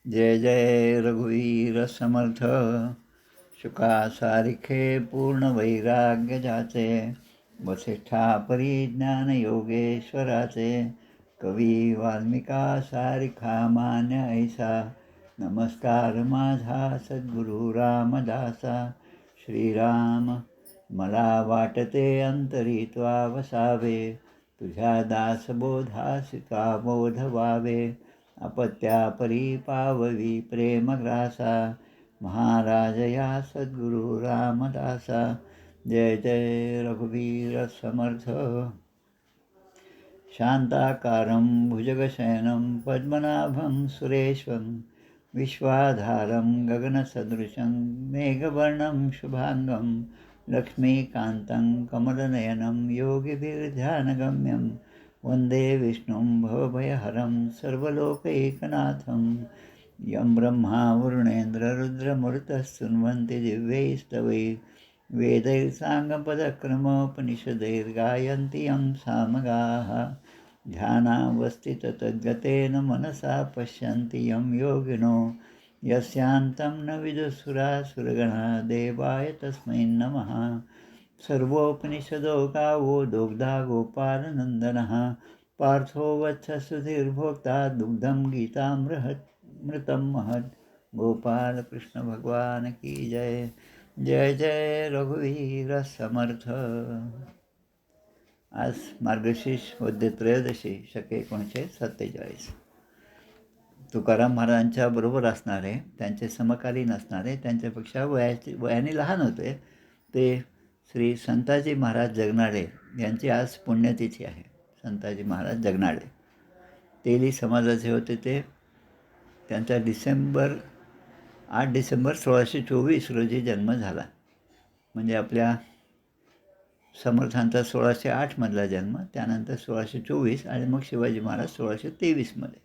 जय जय रघुवीर समर्थ. शुका सारिखे पूर्ण वैराग्य जाचे, वसिष्ठा परिज्ञान योगेश्वराचे. कवी वाल्मिका सारिखा मान्य ऐसा, नमस्कार माझा सद्गुरु रामदासा. श्रीराम मला वाटते अंतरी त्वा वसावे, तुझ्या दासबोधासी त्वा बोध व्हावे. अपत्यापरी पाववी प्रेमग्रासा, महाराज या सद्गुरु रामदासा. जय जय रघुवीर समर्थ. शांताकारं भुजगशयनं पद्मनाभं सुरेशं, विश्वाधारं गगनसदृशं मेघवर्णं शुभांगं, लक्ष्मीकान्तं कमलनयनं योगिभिर्ध्यानगम्यं. वन्दे विष्णुं भवभयहरं सर्वलोकैकनाथं. यं ब्रह्मा वरुणेन्द्ररुद्रमरुतस्तुन्वन्ति दिव्यैस्तवैः, वेदैर्साङ्गपदक्रमोपनिषदैर्गायन्ति यं सामगाः. ध्यानावस्थिततद्गतेन मनसा पश्यन्ति यं योगिनो, यस्यान्तं न विदुसुरासुरगणा. देवाय तस्मै नमः. सर्वोपनिषदो गावो दोग्धा गोपालनन्दनः, पार्थो वत्ससुधीर्भोक्ता दुग्धं गीतामृतं महत्. गोपाल कृष्ण भगवान की जय. जय जय रघुवीर समर्थ. आज मार्गशीर्ष वद्य त्रयोदशी शके 1947. तुकाराम महाराजांच्या बरोबर असणारे, त्यांचे समकालीन असणारे, त्यांच्यापेक्षा वयाने लहान होते ते श्री संताजी महाराज जगनाडे यांची आज पुण्यतिथी आहे. संताजी महाराज जगनाडे तेली समाजाचे होते. ते त्यांचा 8 डिसेंबर 1624 रोजी जन्म झाला. म्हणजे आपल्या समर्थांचा 1608मधला जन्म, त्यानंतर 1624 आणि मग शिवाजी महाराज 1623मध्ये.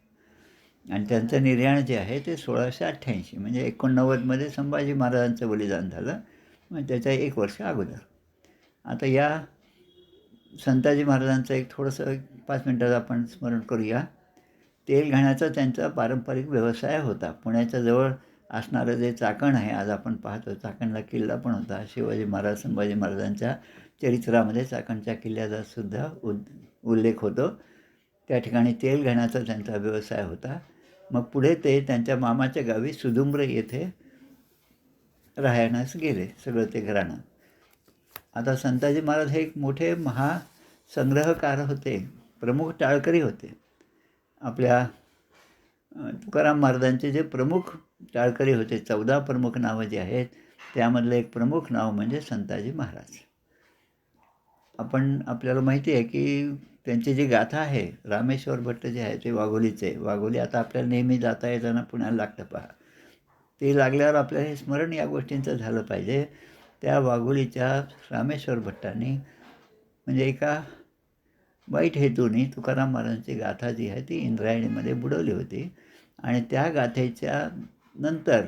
आणि त्यांचं निर्याण जे आहे ते 1688 म्हणजे 89मध्ये संभाजी महाराजांचं बलिदान झालं, मग त्याच्या 1 वर्ष अगोदर. आता या संताजी महाराजांचं एक थोडंसं 5 मिनटात आपण स्मरण करूया. तेल घाण्याचा त्यांचा पारंपरिक व्यवसाय होता. पुण्याच्या जवळ असणारं जे चाकण आहे, आज आपण पाहतो चाकणला किल्ला पण होता. शिवाजी महाराज संभाजी महाराजांच्या चरित्रामध्ये चाकणच्या किल्ल्याचा सुद्धा उल्लेख होतो. त्या ठिकाणी तेल घाण्याचा त्यांचा व्यवसाय होता. मग पुढे ते त्यांच्या मामाच्या गावी सुदुंब्र येथे राहण्यास गेले, सगळं ते घराणं. आता संताजी महाराज हे एक मोठे महासंग्रहकार होते, प्रमुख टाळकरी होते. आपल्या तुकाराम महाराजांचे जे प्रमुख टाळकरी होते, 14 प्रमुख नावं जी आहेत, त्यामधलं एक प्रमुख नाव म्हणजे संताजी महाराज. आपल्याला माहिती आहे की त्यांची जी गाथा आहे, रामेश्वर भट्ट जे आहे ते वाघोली आता आपल्याला नेहमी जाता येताना पुण्याला लागतं पहा. ते लागल्यावर आपल्याला हे स्मरण या गोष्टींचं झालं पाहिजे. त्या वाघोलीच्या रामेश्वर भट्टांनी म्हणजे एका वाईट हेतूने तुकाराम महाराजांची गाथा जी आहे ती इंद्रायणीमध्ये बुडवली होती. आणि त्या गाथेच्या नंतर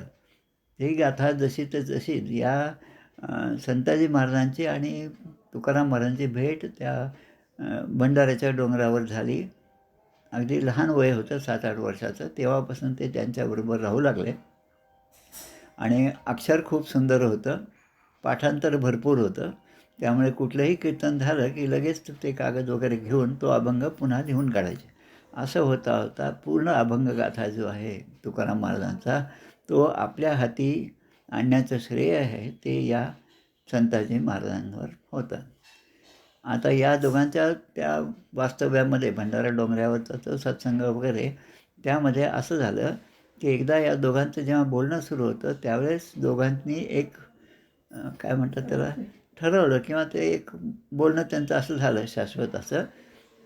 ही गाथा जशीच या संताजी महाराजांची आणि तुकाराम महाराजांची भेट त्या भंडाऱ्याच्या डोंगरावर झाली. अगदी लहान वय होतं, 7-8 वर्षाचं. तेव्हापासून ते त्यांच्याबरोबर राहू लागले. आणि अक्षर खूप सुंदर होतं, पाठांतर भरपूर होतं. त्यामुळे कुठलंही कीर्तन झालं की लगेच ते कागद वगैरे घेऊन तो अभंग पुन्हा लिहून काढायचे. असं होता पूर्ण अभंगगाथा जो आहे तुकाराम महाराजांचा, तो आपल्या हाती आणण्याचं श्रेय आहे ते या संताजी महाराजांवर होतं. आता या दोघांच्या त्या वास्तव्यामध्ये भंडारा डोंगरावरचा तो सत्संग वगैरे, त्यामध्ये असं झालं की एकदा या दोघांचं जेव्हा बोलणं सुरू होतं त्यावेळेस दोघांनी एक काय म्हणतात त्याला ठरवलं, किंवा ते एक बोलणं त्यांचं असं झालं शाश्वत असं,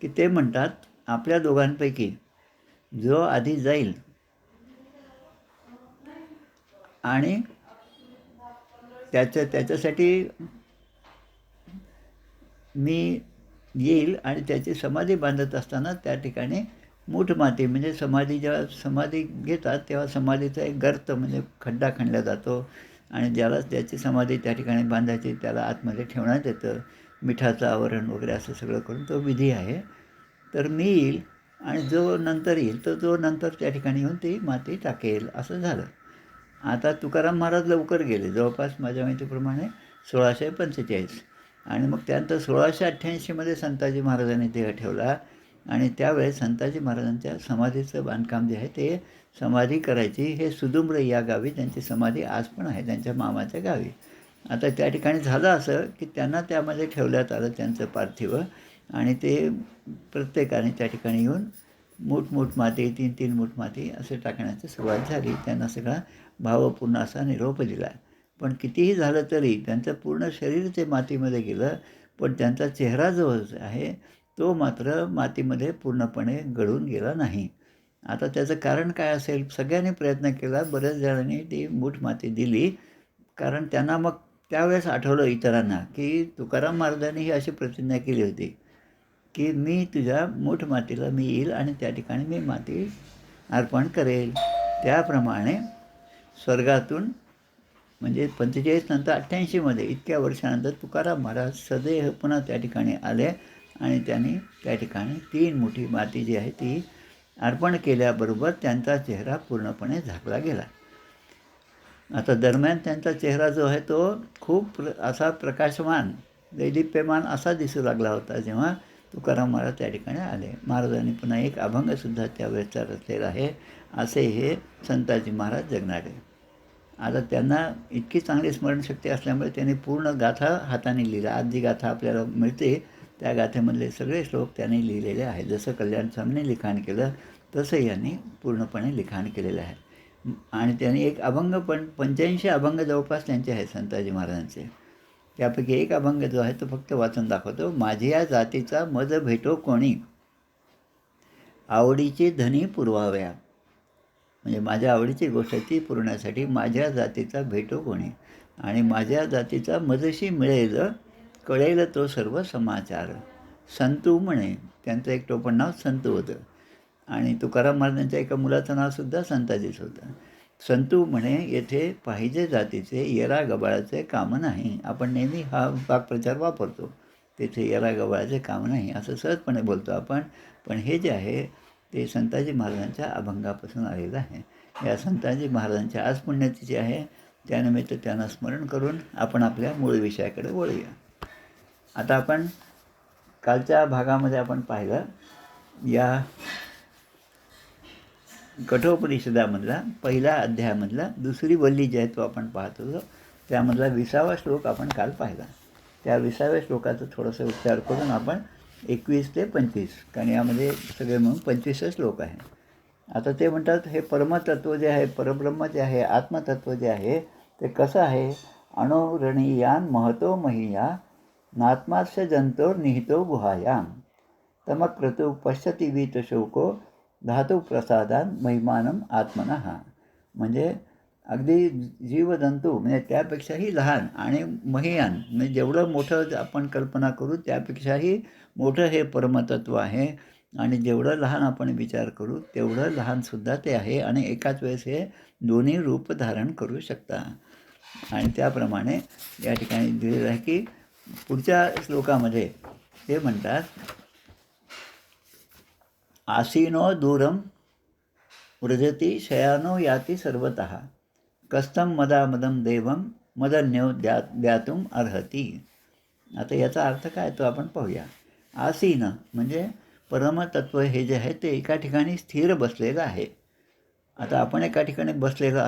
की ते म्हणतात आपल्या दोघांपैकी जो आधी जाईल आणि त्याच्यासाठी मी येईल आणि त्याची समाधी बांधत असताना त्या ठिकाणी मूठ माती म्हणजे जेव्हा समाधी घेतात तेव्हा समाधीचा एक गर्त म्हणजे खड्डा खणला जातो आणि ज्याची समाधी त्या ठिकाणी बांधायची त्याला आतमध्ये ठेवण्यात येतं. मिठाचं आवरण वगैरे असं सगळं करून तो विधी आहे. तर मी येईल आणि जो नंतर येईल तर तो नंतर त्या ठिकाणी येऊन ती माती टाकेल, असं झालं. आता तुकाराम महाराज लवकर गेले, जवळपास माझ्या माहितीप्रमाणे 1645 आणि मग त्यानंतर 1688मध्ये संताजी महाराजांनी देह ठेवला आणि त्यावेळेस संताजी महाराजांच्या समाधीचं बांधकाम जे आहे ते समाधी करायची, हे सुदुम्र या गावी त्यांची समाधी आज पण आहे, त्यांच्या मामाच्या गावी. आता त्या ठिकाणी झालं असं की त्यांना त्यामध्ये ठेवण्यात आलं त्यांचं पार्थिव आणि ते प्रत्येकाने त्या ठिकाणी येऊन मूठ माती, 3-3 मूठ माती असे टाकण्याची सुरुवात झाली. त्यांना सगळा भावपूर्ण असा निरोप दिला. पण कितीही झालं तरी त्यांचं पूर्ण शरीर ते मातीमध्ये गेलं, पण त्यांचा चेहरा जो आहे तो मात्र मातीमध्ये पूर्णपणे गळून गेला नाही. आता त्याचं कारण काय असेल? सगळ्यांनी प्रयत्न केला, बऱ्याच जणांनी ती मूठ माती दिली. कारण त्यांना मग त्यावेळेस आठवलं इतरांना, की तुकाराम महाराजांनी ही अशी प्रतिज्ञा केली होती, की मी तुझ्या मूठ मातीला मी येईल आणि त्या ठिकाणी मी माती अर्पण करेल. त्याप्रमाणे स्वर्गातून म्हणजे 45 नंतर 88मध्ये इतक्या वर्षानंतर तुकाराम महाराज सदैव पुन्हा त्या ठिकाणी आले आणि त्यांनी त्या ठिकाणी 3 मुठी माती जी आहे ती अर्पण केल्याबरोबर त्यांचा चेहरा पूर्णपणे झाकला गेला. आता दरम्यान त्यांचा चेहरा जो आहे तो खूप असा प्रकाशमान, दैदिप्यमान असा दिसू लागला होता जेव्हा तुकाराम महाराज त्या ठिकाणी आले. महाराजांनी पुन्हा एक अभंगसुद्धा त्यावेळेसचा रचलेला आहे, असे हे संताजी महाराज जगणारे. आता त्यांना इतकी चांगली स्मरणशक्ती असल्यामुळे त्यांनी पूर्ण गाथा हाताने लिहिल्या. आज जी गाथा आपल्याला मिळते त्या गाथेमधले सगळे श्लोक त्यांनी लिहिलेले आहेत. जसं कल्याण स्वामींनी लिखाण केलं तसं यांनी पूर्णपणे लिखाण केलेलं आहे. आणि त्यांनी एक अभंग पण 85 अभंग जवळपास त्यांचे आहेत संताजी महाराजांचे. त्यापैकी एक अभंग जो आहे तो फक्त वाचून दाखवतो. माझी या जातीचा मज भेटो कोणी, आवडीची धनी पुरवाव्या. म्हणजे माझ्या आवडीची गोष्ट ती पुरवण्यासाठी माझ्या जातीचा भेटो कोणी आणि माझ्या जातीचा मजशी मिळेल, कळेल तो सर्व समाचार. संतू म्हणे, त्यांचं एक टोपण नाव संतू होतं आणि तुकाराम महाराजांच्या एका मुलाचं नावसुद्धा संताजीच होतं. संतू म्हणे येथे पाहिजे जातीचे येरा गबाळाचे काम नाही. आपण नेहमी हा वाक्प्रचार वापरतो, तेथे येरा गबाळाचे काम नाही असं सहजपणे बोलतो आपण. पण हे जे आहे ते संताजी महाराजांच्या अभंगापासून आलेलं आहे. या संताजी महाराजांच्या आज पुण्यतिथी आहे, त्यानिमित्त त्यांना स्मरण करून आपण आपल्या मूळ विषयाकडे वळूया. आता आपण कालच्या भागामध्ये आपण पाहिलं, या कठोपनिषदामधला पहिल्या अध्यायामधला दुसरी वल्ली जी आहे तो आपण पाहत होतो. त्यामधला 20वा श्लोक आपण काल पाहिला. त्या 20व्या श्लोकाचं थोडंसं उच्चार करून आपण 21 ते 25, कारण यामध्ये सगळे म्हणून 25 श्लोक आहे. आता ते म्हणतात, हे परमतत्व जे आहे, परब्रह्म जे आहे, आत्मतत्व जे आहे ते कसं आहे? अणोरणीयान महतो महिया नात्मास्य जंतोर निहितो गुहायाम तमक्रतु पश्यती वीत शोको धातू प्रसादान महिमानम आत्मनः. म्हणजे अगदी जीवजंतू म्हणजे त्यापेक्षाही लहान आणि महियान म्हणजे जेवढं मोठं आपण कल्पना करू त्यापेक्षाही मोठं हे परमतत्व आहे आणि जेवढं लहान आपण विचार करू तेवढं लहानसुद्धा ते आहे आणि एकाच वेळेस हे दोन्ही रूप धारण करू शकता. आणि त्याप्रमाणे या ठिकाणी दिलेलं आहे की पुढच्या श्लोकामध्ये ते म्हणतात, आसीनो दूरम व्रजती शयानो याती सर्वतः कस्तम मदामदम देवम मदन्यो द्यातुम अर्हती. आता याचा अर्थ काय तो आपण पाहूया. आसीन म्हणजे परमतत्व हे जे आहे ते एका ठिकाणी स्थिर बसलेलं आहे. आता आपण एका ठिकाणी बसलेलं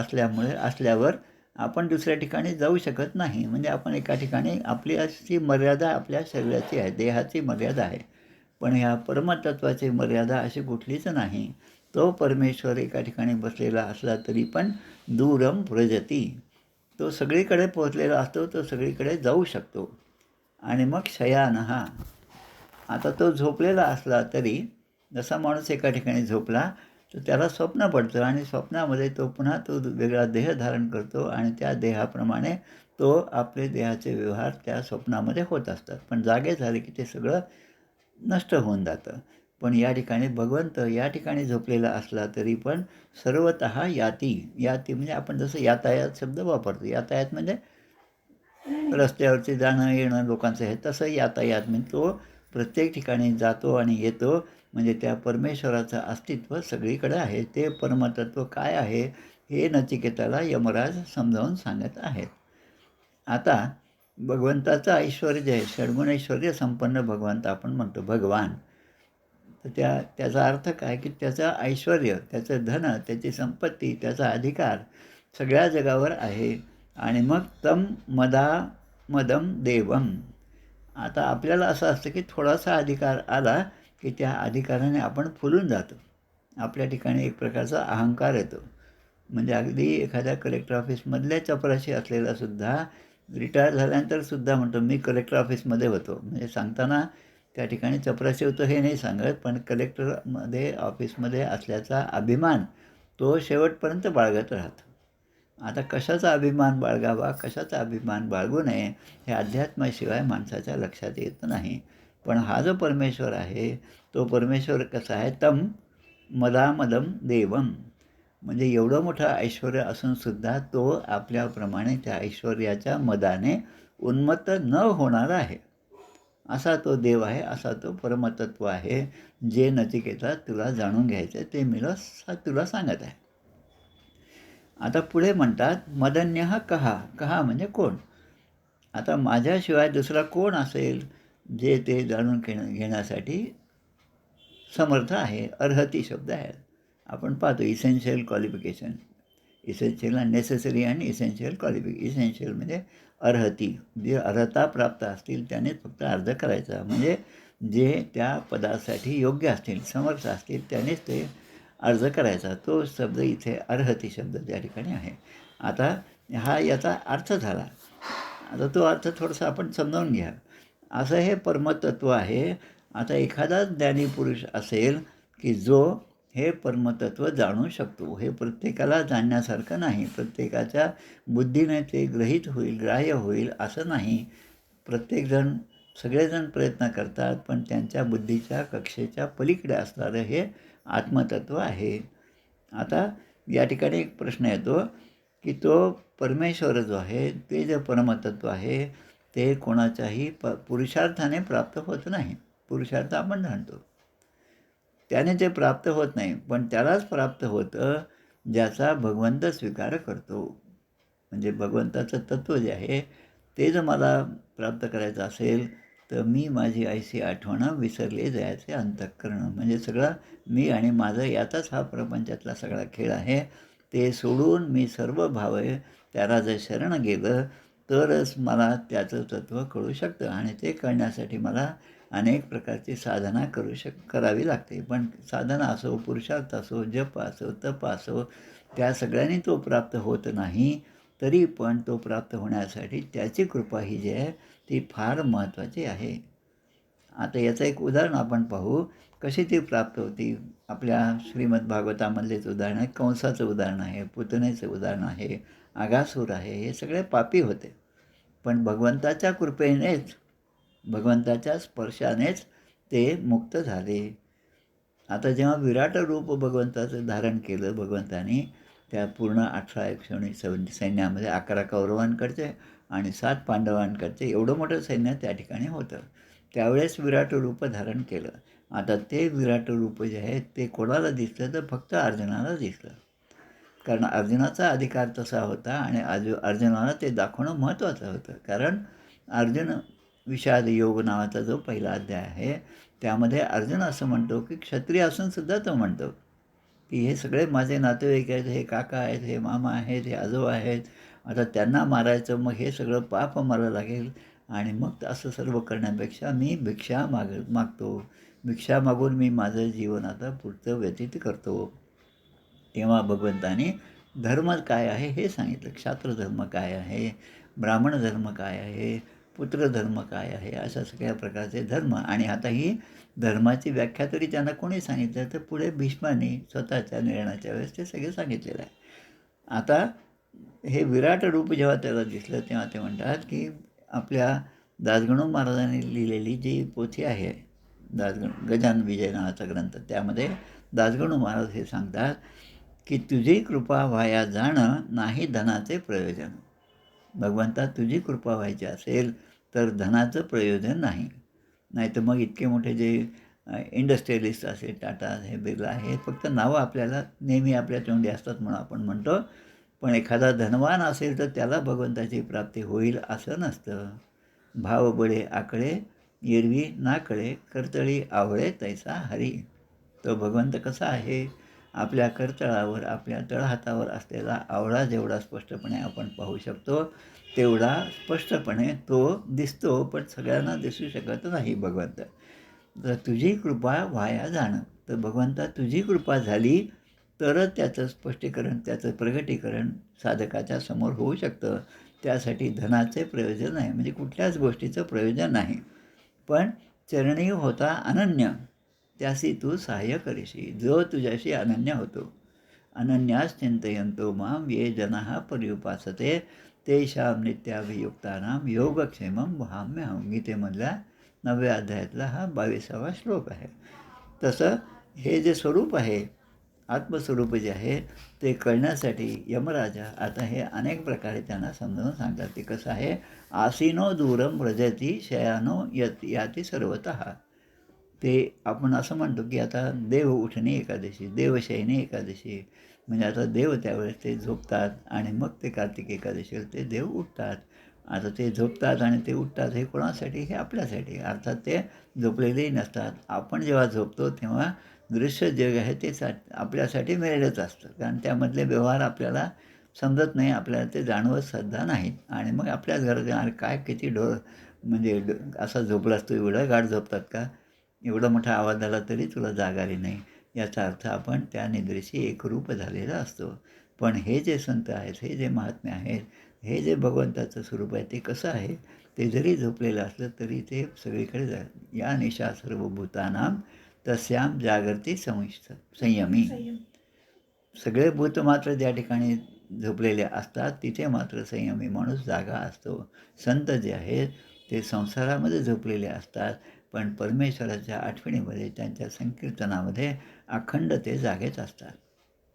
असल्यावर आपण दुसऱ्या ठिकाणी जाऊ शकत नाही. म्हणजे आपण एका ठिकाणी आपली अशी मर्यादा आपल्या शरीराची आहे, देहाची मर्यादा आहे. पण ह्या परमतत्वाची मर्यादा अशी कुठलीच नाही. तो परमेश्वर एका ठिकाणी बसलेला असला तरी पण दूरम व्रजती, तो सगळीकडे पोहोचलेला असतो, तो सगळीकडे जाऊ शकतो. आणि मग शयानः, आता तो झोपलेला असला तरी जसा माणूस एका ठिकाणी झोपला तर त्याला स्वप्न पडतं आणि स्वप्नामध्ये तो पुन्हा तो वेगळा देह धारण करतो आणि त्या देहाप्रमाणे तो आपले देहाचे व्यवहार त्या स्वप्नामध्ये होत असतात. पण जागे झाले की ते सगळं नष्ट होऊन जातं. पण या ठिकाणी भगवंत या ठिकाणी झोपलेला असला तरी पण सर्वतः याती. याती म्हणजे आपण जसं यातायात शब्द वापरतो, यातायात म्हणजे रस्त्यावरती जाणं येणं लोकांचं आहे, तसं यातायात म्हणजे तो प्रत्येक ठिकाणी जातो आणि येतो म्हणजे त्या परमेश्वराचं अस्तित्व सगळीकडे आहे. ते परमतत्व काय आहे हे नचिकेताला यमराज समजावून सांगत आहेत. आता भगवंताचं ऐश्वर्य जे आहे, षड्गुणैश्वर्य संपन्न भगवंत आपण म्हणतो भगवान. तर त्याचा अर्थ काय, की त्याचं ऐश्वर्य, त्याचं धन, त्याची संपत्ती, त्याचा अधिकार सगळ्या जगावर आहे. आणि मग तम मदा मदम देवम. आता आपल्याला असं असतं, की थोडासा अधिकार आला, की त्या अधिकाराने आपण फुलून जातो. आपल्या ठिकाणी एक प्रकारचा अहंकार येतो. म्हणजे अगदी एखाद्या कलेक्टर ऑफिसमधल्या चपराशी असलेला सुद्धा रिटायर झाल्यानंतर सुद्धा म्हणतो, मी कलेक्टर ऑफिसमध्ये होतो. म्हणजे सांगताना त्या ठिकाणी चपराशी होतो हे नाही सांगत, पण कलेक्टरमध्ये ऑफिसमध्ये असल्याचा अभिमान तो शेवटपर्यंत बाळगत राहतो. आता कशाचा अभिमान बाळगावा, कशाचा अभिमान बाळगू नये, हे अध्यात्माशिवाय माणसाच्या लक्षात येत नाही. पण हा जो परमेश्वर आहे, तो परमेश्वर कसा आहे, तम मदामदम देवम. म्हणजे एवढं मोठं ऐश्वर्य असूनसुद्धा तो आपल्याप्रमाणे त्या ऐश्वर्याच्या मदाने उन्मत्त न होणारा आहे. असा तो देव आहे, असा तो परमतत्व आहे, जे नचिकेता तुला जाणून घ्यायचं आहे, ते मी तुला सांगत आहे. आता पुढे म्हणतात, मदन्यः कहा. कहा म्हणजे कोण? आता माझ्याशिवाय दुसरा कोण असेल जे ते जाणून घेण्यासाठी समर्थ आहे. अर्हती शब्द आहे. आपण पाहतो इसेन्शियल क्वालिफिकेशन. इसेन्शियल आणि नेसेसरी आणि इसेन्शियल इसेन्शियल म्हणजे अर्हती. जे अर्हता प्राप्त असतील त्यानेच फक्त अर्ज करायचा. म्हणजे जे त्या पदासाठी योग्य असतील, समर्थ असतील त्यानेच ते अर्ज करायचा. तो शब्द इथे अर्हती शब्द त्या ठिकाणी आहे. आता हा याचा अर्थ झाला. आता तो अर्थ थोडासा आपण समजावून घ्या. असं हे परमतत्व आहे. आता एखादा ज्ञानी पुरुष असेल, की जो हे परमतत्व जाणू शकतो. हे प्रत्येकाला जाणण्यासारखं नाही. प्रत्येकाच्या बुद्धीने ते ग्रहित होईल, ग्राह्य होईल असं नाही. प्रत्येकजण सगळेजण प्रयत्न करतात, पण त्यांच्या बुद्धीच्या कक्षेच्या पलीकडे असणारं हे आत्मतत्व आहे. आता या ठिकाणी एक प्रश्न येतो, की तो परमेश्वर जो आहे, ते जे परमतत्व आहे, ते कोणाच्याही पुरुषार्थाने प्राप्त होत नाही. पुरुषार्थ आपण जाणतो. त्याने ते प्राप्त होत नाही, पण त्यालाच प्राप्त होतं ज्याचा भगवंत स्वीकार करतो. म्हणजे भगवंताचं तत्त्व जे आहे, ते जर मला प्राप्त करायचं असेल, तर मी माझी आईची आठवणं विसरले जायचे अंतःकरण. म्हणजे सगळं मी आणि माझं याचाच हा प्रपंचातला सगळा खेळ आहे. ते सोडून मी सर्व भावे त्याला जर शरण गेलं, तरच मला त्याचं तत्त्व कळू शकतं. आणि ते कळण्यासाठी मला अनेक प्रकारची साधना करावी लागते. पण साधना असो, पुरुषार्थ असो, जप असो, तप असो, त्या सगळ्यांनी तो प्राप्त होत नाही. तरी पण तो प्राप्त होण्यासाठी त्याची कृपा ही जी आहे ती फार महत्त्वाची आहे. आता याचं एक उदाहरण आपण पाहू, कशी ती प्राप्त होती. आपल्या श्रीमद भागवतामधलेच उदाहरण आहे, कंसाचं उदाहरण आहे, पुतनेचं उदाहरण आहे, अघासूर आहे. हे सगळे पापी होते. पण भगवंताच्या कृपेनेच, भगवंताच्या स्पर्शानेच ते मुक्त झाले. आता जेव्हा विराट रूप भगवंताचं धारण केलं भगवंतानी, त्या पूर्ण 18 सैन्यामध्ये 11 कौरवांकडचे आणि 7 पांडवांकडचे एवढं मोठं सैन्य त्या ठिकाणी होतं. त्यावेळेस विराट रूप धारण केलं. आता ते विराट रूप जे आहे ते कोणाला दिसलं, तर फक्त अर्जुनाला दिसलं. कारण अर्जुनाचा अधिकार तसा होता आणि अर्जुनाला ते दाखवणं महत्त्वाचं होतं. कारण अर्जुन विषाद योग नावाचा जो पहिला अध्याय आहे, त्यामध्ये अर्जुन असं म्हणतो, की क्षत्रिय असूनसुद्धा तो म्हणतो, की हे सगळे माझे नातेवाईक आहेत, हे काका आहेत, हे मामा आहेत, हे आजोबा आहेत. आता त्यांना मारायचं, मग हे सगळं पाप मला लागेल. आणि मग असं सर्व करण्यापेक्षा मी भिक्षा मागतो. भिक्षा मागून मी माझं जीवन आता पुढचं व्यतीत करतो. तेव्हा भगवंताने धर्म काय आहे हे सांगितलं. क्षात्र धर्म काय आहे, ब्राह्मण धर्म काय आहे, पुत्रधर्म काय आहे, अशा सगळ्या प्रकारचे धर्म. आणि आता ही धर्माची व्याख्या तरी त्यांना कोणी सांगितलं, तर पुढे भीष्माने स्वतःच्या निर्णयाच्या वेळेस ते सगळे सांगितलेलं आहे. आता हे विराट रूप जेव्हा त्याला दिसलं, तेव्हा ते म्हणतात, की आपल्या दासगणू महाराजांनी लिहिलेली जी पोथी आहे, गजानन विजय नावाचा ग्रंथ, त्यामध्ये दासगणू महाराज हे सांगतात, की तुझी कृपा व्हाया जाणं नाही धनाचे प्रयोजन. भगवंता तुझी कृपा व्हायची असेल तर धनाचं प्रयोजन नाही. नाहीतर मग इतके मोठे जे इंडस्ट्रियलिस्ट असेल, टाटा हे बिर्ला हे फक्त नावं आपल्याला नेहमी आपल्या तोंडी असतात म्हणून आपण म्हणतो. पण एखादा धनवान असेल तर त्याला भगवंताची प्राप्ती होईल असं नसतं. भाव बळे आकळे एरवी ना कळे करतळी आवळे तैसा हरी. तो भगवंत कसा आहे? आपल्या करतळावर आपल्या तळहातावर असलेला आवळा जेवढा स्पष्टपणे आपण पाहू शकतो तेवढा स्पष्टपणे तो दिसतो, पण सगळ्यांना दिसू शकत नाही भगवंत. तर तुझी कृपा वाया जाणं. तर भगवंता तुझी कृपा झाली तरच त्याचं स्पष्टीकरण, त्याचं प्रगटीकरण साधकाच्या समोर होऊ शकतं. त्यासाठी धनाचे प्रयोजन नाही, म्हणजे कुठल्याच गोष्टीचं प्रयोजन नाही. पण चरणी होता अनन्य त्यासी तू सहाय्य करीशी. जो तुझ्याशी अनन्य होतो, अनन्यास चिंतयंतो माम ये जनाः पर्युपासते तेषां नित्याभियुक्तानां योगक्षेमं वहाम्यहं. गीतेमधल्या 9व्या अध्यायातला हा 22वा श्लोक आहे. तसं हे जे स्वरूप आहे, आत्मस्वरूप जे आहे ते कळण्यासाठी यमराजा आता हे अनेक प्रकारे त्यांना समजावून सांगतात. ते कसं आहे? आसीनो दूरम व्रजती शयानो याती सर्वतः. ते आपण असं म्हणतो की आता देव उठणे एकादशी, देवशयनी एकादशी, म्हणजे आता देव त्यावेळेस ते झोपतात आणि मग ते कार्तिक एकादशीला ते देव उठतात. आता ते झोपतात आणि ते उठतात हे कोणासाठी? हे आपल्यासाठी. अर्थात ते झोपलेलेही नसतात. आपण जेव्हा झोपतो तेव्हा दृश्य जग आहे ते आपल्यासाठी मिळेलच असतं, कारण त्यामधले व्यवहार आपल्याला समजत नाही, आपल्याला ते जाणवत सुद्धा नाहीत. आणि मग आपल्याच घरात अरे काय किती म्हणजे असा झोपलास तू, एवढं गाढ झोपतात का? एवढा मोठा आवाज आला तरी तुला जाग आली नाही. याचा अर्थ आपण त्या निद्रेशी एकरूप झालेला असतो. पण हे जे संत आहेत, हे जे महात्मे आहेत, हे जे भगवंताचं स्वरूप आहे ते कसं आहे? ते जरी झोपलेलं असलं तरी ते सगळीकडे या निशा सर्वभूतानां तस्यां जागृती संयमी. सगळे भूत मात्र ज्या ठिकाणी झोपलेले असतात तिथे मात्र संयमी माणूस जागा असतो. संत जे आहेत ते संसारामध्ये झोपलेले असतात, पण परमेश्वराच्या आठवणीमध्ये, त्यांच्या संकीर्तनामध्ये अखंड ते जागेच असतात.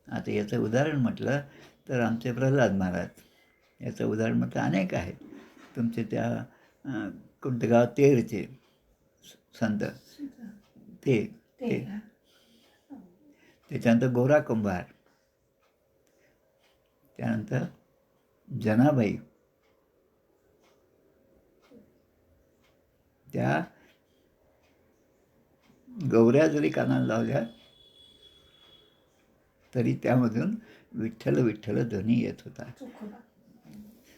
आता याचं उदाहरण म्हटलं तर आमचे प्रल्हाद महाराज, याचं उदाहरण म्हटलं अनेक आहेत. तुमचे त्या कोणतं गाव तेरचे संत, ते त्याच्यानंतर गोरा कुंभार, त्यानंतर जनाबाई, त्या गौऱ्या जरी कानाला लावल्या तरी त्यामधून विठ्ठल विठ्ठल ध्वनी येत होता.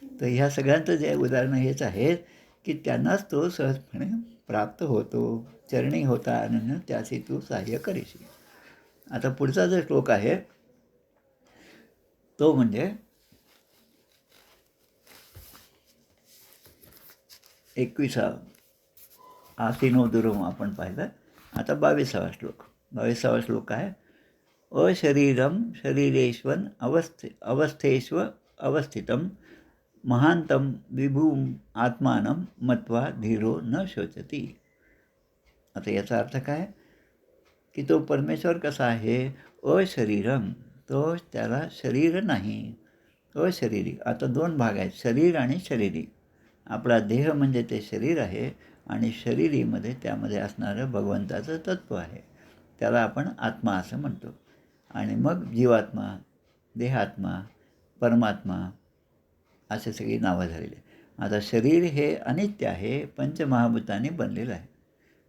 तर ह्या सगळ्यांचं जे उदाहरणं हेच आहेत की त्यांनाच तो सहजपणे प्राप्त होतो. चरणी होता अनन्य त्यासी तू सहाय्य करीशी. आता पुढचा जो श्लोक आहे तो म्हणजे 21वा. आसीनो दुर्गम आपण पाहिलं. आता 22वा श्लोक. 22वा श्लोक आहे अशरीरम शरीरेश्वन अवस्थेष्व अवस्थितं महांतं विभूम आत्मानं मत्वा धीरो न शोचती. आता याचा अर्थ काय? की तो परमेश्वर कसा आहे? अशरीरम, तो त्याला शरीर नाही, अशरीरी. आता दोन भाग आहेत, शरीर आणि शरीरी. आपला देह म्हणजे ते शरीर आहे आणि शरीरीमध्ये त्यामध्ये असणारं भगवंताचं तत्त्व आहे, त्याला आपण आत्मा असं म्हणतो. आणि मग जीवात्मा, देहात्मा, परमात्मा असे सगळी नावं झालेली. आता शरीर हे अनित्य आहे, पंचमहाभूतांनी बनलेलं आहे.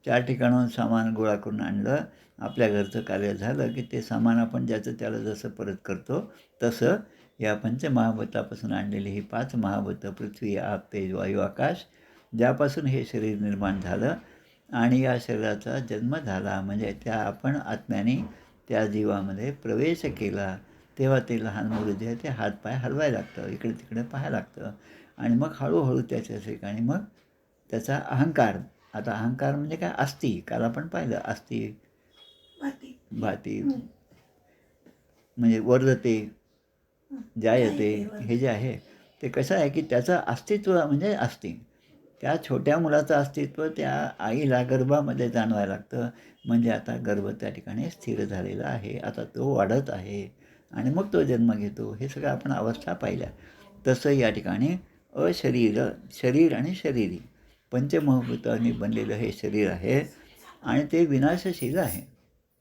4 ठिकाणाहून सामान गोळा करून आणलं, आपल्या घरचं कार्य झालं की ते सामान आपण ज्याचं त्याला जसं परत करतो तसं या पंचमहाभूतापासून आणलेली ही 5 महाभूतं पृथ्वी, आप, तेज, वायू, आकाश, ज्यापासून हे शरीर निर्माण झालं आणि या शरीराचा जन्म झाला, म्हणजे त्या आपण आत्म्याने त्या जीवामध्ये प्रवेश केला तेव्हा ते लहान मुलं जे आहे ते हातपाय हलवायला लागतं, इकडे तिकडे पाहायला लागतं आणि मग हळूहळू त्याच्या ठिकाणी मग त्याचा अहंकार. आता अहंकार म्हणजे काय? अस्ती. काल आपण पाहिलं अस्ती भाती म्हणजे वर्धते जायते. हे जे आहे ते कसं आहे की त्याचं अस्तित्व म्हणजे अस्ती. त्या छोट्या मुलाचं अस्तित्व त्या आईला गर्भामध्ये जाणवायला लागतं, म्हणजे आता गर्भ त्या ठिकाणी स्थिर झालेला आहे, आता तो वाढत आहे आणि मग तो जन्म घेतो. हे सगळं आपण अवस्था पाहिल्या. तसं या ठिकाणी शरीर आणि शरीरी पंचमहाभूतांनी बनलेलं हे शरीर आहे आणि ते विनाशशील आहे.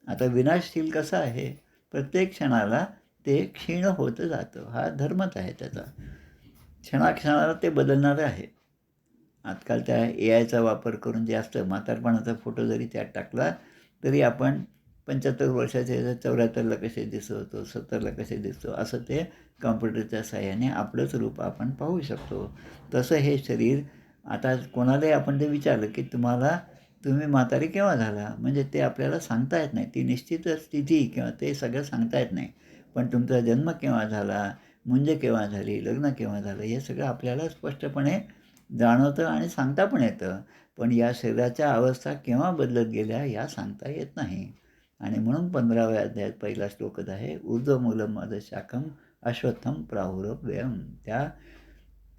आता विनाशशील कसं आहे? प्रत्येक क्षणाला ते क्षीण होत जातं. हा धर्मच आहे त्याचा. क्षणाक्षणाला ते बदलणारं आहे. आजकाल त्या AIचा वापर करून जे असतं, म्हातारपणाचा फोटो जरी त्यात टाकला, तरी आपण 75 वर्षाचे 74ला कसे दिसत होतो, 70ला कसे दिसतो, असं ते कॉम्प्युटरच्या साहाय्याने आपलंच रूप आपण पाहू शकतो. तसं हे शरीर, आता कोणालाही आपण ते विचारलं, की तुम्ही म्हातारे केव्हा झाला? म्हणजे ते आपल्याला सांगता येत नाही. ती निश्चित स्थिती किंवा ते सगळं सांगता येत नाही. पण तुमचा जन्म केव्हा झाला, मुंज केव्हा झाली, लग्न केव्हा झालं, हे सगळं आपल्याला स्पष्टपणे जाणवतं आणि सांगता पण येतं. पण या शरीराच्या अवस्था केव्हा बदलत गेल्या या सांगता येत नाही. आणि म्हणून 15व्या अध्यायात पहिला श्लोकच आहे, ऊर्ध्वमूलम् अधःशाखम् अश्वत्थं प्राहुरव्ययम्.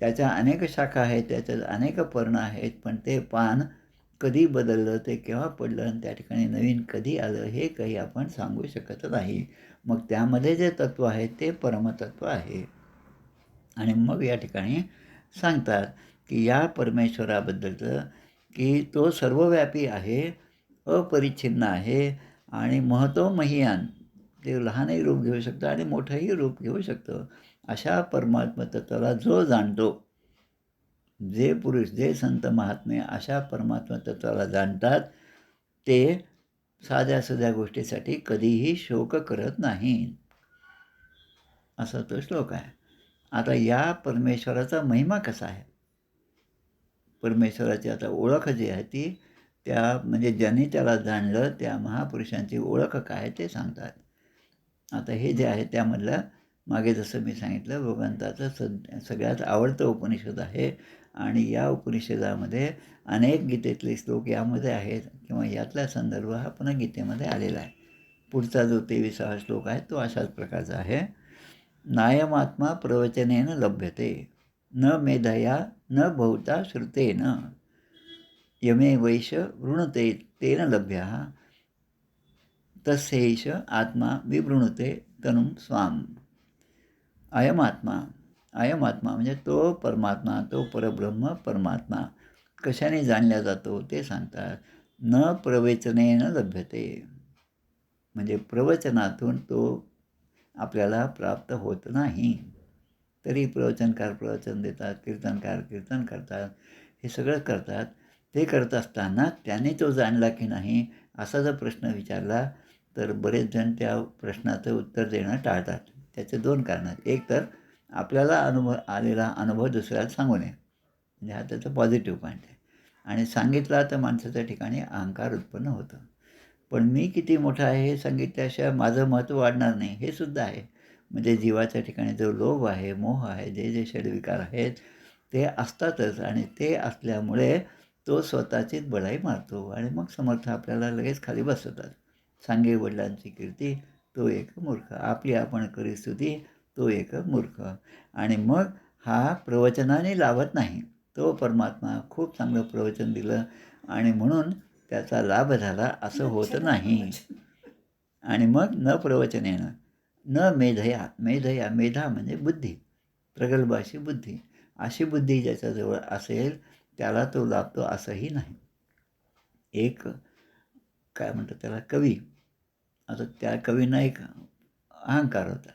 त्याच्या अनेक शाखा आहेत, त्याच्यात अनेक पर्ण आहेत, पण ते पान कधी बदललं, ते केव्हा पडलं आणि त्या ठिकाणी नवीन कधी आलं, हे काही आपण सांगू शकत नाही. मग त्यामध्ये जे तत्त्व आहे ते परमतत्त्व आहे. आणि मग या ठिकाणी सांगतात, की या परमेश्वराबद्दलचं, की तो सर्वव्यापी आहे, अपरिच्छिन्न आहे आणि महतो महीयान. ते लहानही रूप घेऊ शकतं आणि मोठंही रूप घेऊ शकतं. अशा परमात्मा तत्त्वाला जो जाणतो, जे पुरुष, जे संत महात्मे अशा परमात्मा तत्त्वाला जाणतात, ते साध्या-साध्या गोष्टीसाठी कधीही शोक करत नाहीत. असा तो श्लोक आहे. आता या परमेश्वराचा महिमा कसा आहे? परमेश्वराची आता ओळख जी आहे ती, म्हणजे ज्यांनी त्याला जाणलं त्या महापुरुषांची ओळख काय ते सांगतात. आता हे जे आहे त्यामधलं, मागे जसं मी सांगितलं, भगवंताचं सगळ्यात आवडतं उपनिषद आहे आणि या उपनिषदामध्ये अनेक गीतेतले श्लोक यामध्ये आहेत किंवा यातला संदर्भ हा पुन्हा गीतेमध्ये आलेला आहे. पुढचा जो 23वा श्लोक आहे तो अशाच प्रकारचा आहे. नायमात्मा प्रवचनेन लभ्यते, न मेधया न बहुता श्रुतेन, यमे वैश वृणुते तेन लभ्यः, तस्यैष आत्मा विवृणुते तनुं स्वाम. अयमात्मा म्हणजे तो परमात्मा, तो परब्रह्म परमात्मा कशाने जाणला जातो ते सांगतात. न प्रवचनेन लभ्यते, म्हणजे प्रवचनातून तो आपल्याला प्राप्त होत नाही. तरी प्रवचनकार प्रवचन देतात, कीर्तनकार कीर्तन करतात, हे सगळं करतात. ते करत असताना त्याने तो जाणला की नाही असा जर प्रश्न विचारला, तर बरेच जण त्या प्रश्नाचं उत्तर देणं टाळतात. त्याचे 2 कारणं आहेत. एक तर आपल्याला आलेला अनुभव दुसऱ्याला सांगू नये, म्हणजे हा त्याचा पॉझिटिव्ह पॉईंट आहे. आणि सांगितला तर माणसाच्या ठिकाणी अहंकार उत्पन्न होतं. पण मी किती मोठा आहे हे सांगितल्याशिवाय माझं महत्त्व वाढणार नाही, हे सुद्धा आहे. म्हणजे जीवाच्या ठिकाणी जो लोभ आहे, मोह आहे, जे षडविकार आहेत ते असतातच आणि ते असल्यामुळे तो स्वतःचीच बढाई मारतो आणि मग समर्थ आपल्याला लगेच खाली बसवतात. सांगे वडिलांची कीर्ती, तो एक मूर्ख. आपली आपण करी स्तुती, तो एक मूर्ख. आणि मग हा प्रवचनाने लाभत नाही. तो परमात्मा खूप चांगलं प्रवचन दिलं आणि म्हणून त्याचा लाभ झाला असं होत नाही. आणि मग न प्रवचनेनं, न मेधया, मेधा म्हणजे बुद्धी, प्रगल्भ अशी बुद्धी. अशी बुद्धी ज्याच्याजवळ असेल त्याला तो लाभतो असंही नाही. एक काय म्हणतात त्याला, कवी. आता त्या कवींना एक अहंकार होता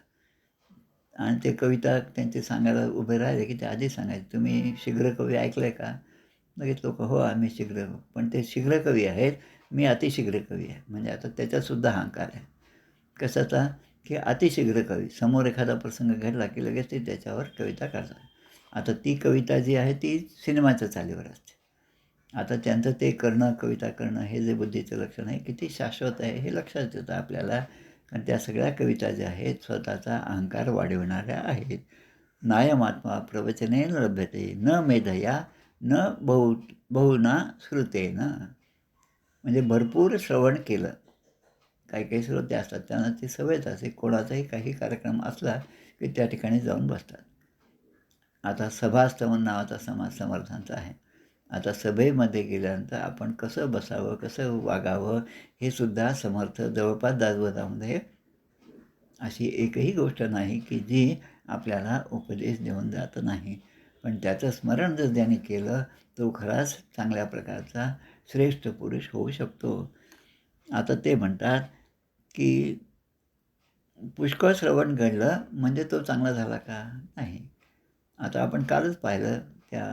आणि ते कविता त्यांचे सांगायला उभे राहिले की ते आधी सांगायचे, तुम्ही शीघ्र कवी ऐकलं आहे का? लगेच लोकं, हो आम्ही शीघ्र. पण ते शीघ्र कवी आहेत, मी अतिशीघ्र कवी आहे. म्हणजे आता त्याच्यातसुद्धा अहंकार आहे. कशाचा? की अतिशीघ्र कवी. समोर एखादा प्रसंग घडला की लगेच ते त्याच्यावर कविता करतात. आता ती कविता जी आहे ती सिनेमाच्या चालीवर असते. आता त्यांचं ते करणं, कविता करणं, हे जे बुद्धीचं लक्षण आहे किती शाश्वत आहे हे लक्षात येतं आपल्याला. कारण त्या सगळ्या कविता ज्या आहेत स्वतःचा अहंकार वाढविणाऱ्या आहेत. नायमात्मा प्रवचनेन लभ्यते, न मेधया न बहुना श्रुतेन. म्हणजे भरपूर श्रवण केलं. काही काही श्रोते असतात त्यांना ती सवयच असते, कोणाचाही काही कार्यक्रम असला की त्या ठिकाणी जाऊन बसतात. आता सभास्तवन नावाचा समाज समर्थांचा आहे. आता सभेमध्ये गेल्यानंतर आपण कसं बसावं, कसं वागावं, हे सुद्धा समर्थ जवळपास दासबोधामध्ये अशी एकही गोष्ट नाही की जी आपल्याला उपदेश देऊन जात नाही. पण त्याचं स्मरण जर ज्याने केलं तो खराच चांगल्या प्रकारचा श्रेष्ठ पुरुष होऊ शकतो. आता ते म्हणतात की पुष्कळ श्रवण घडलं म्हणजे तो चांगला झाला का? नाही. आता आपण कालच पाहिलं त्या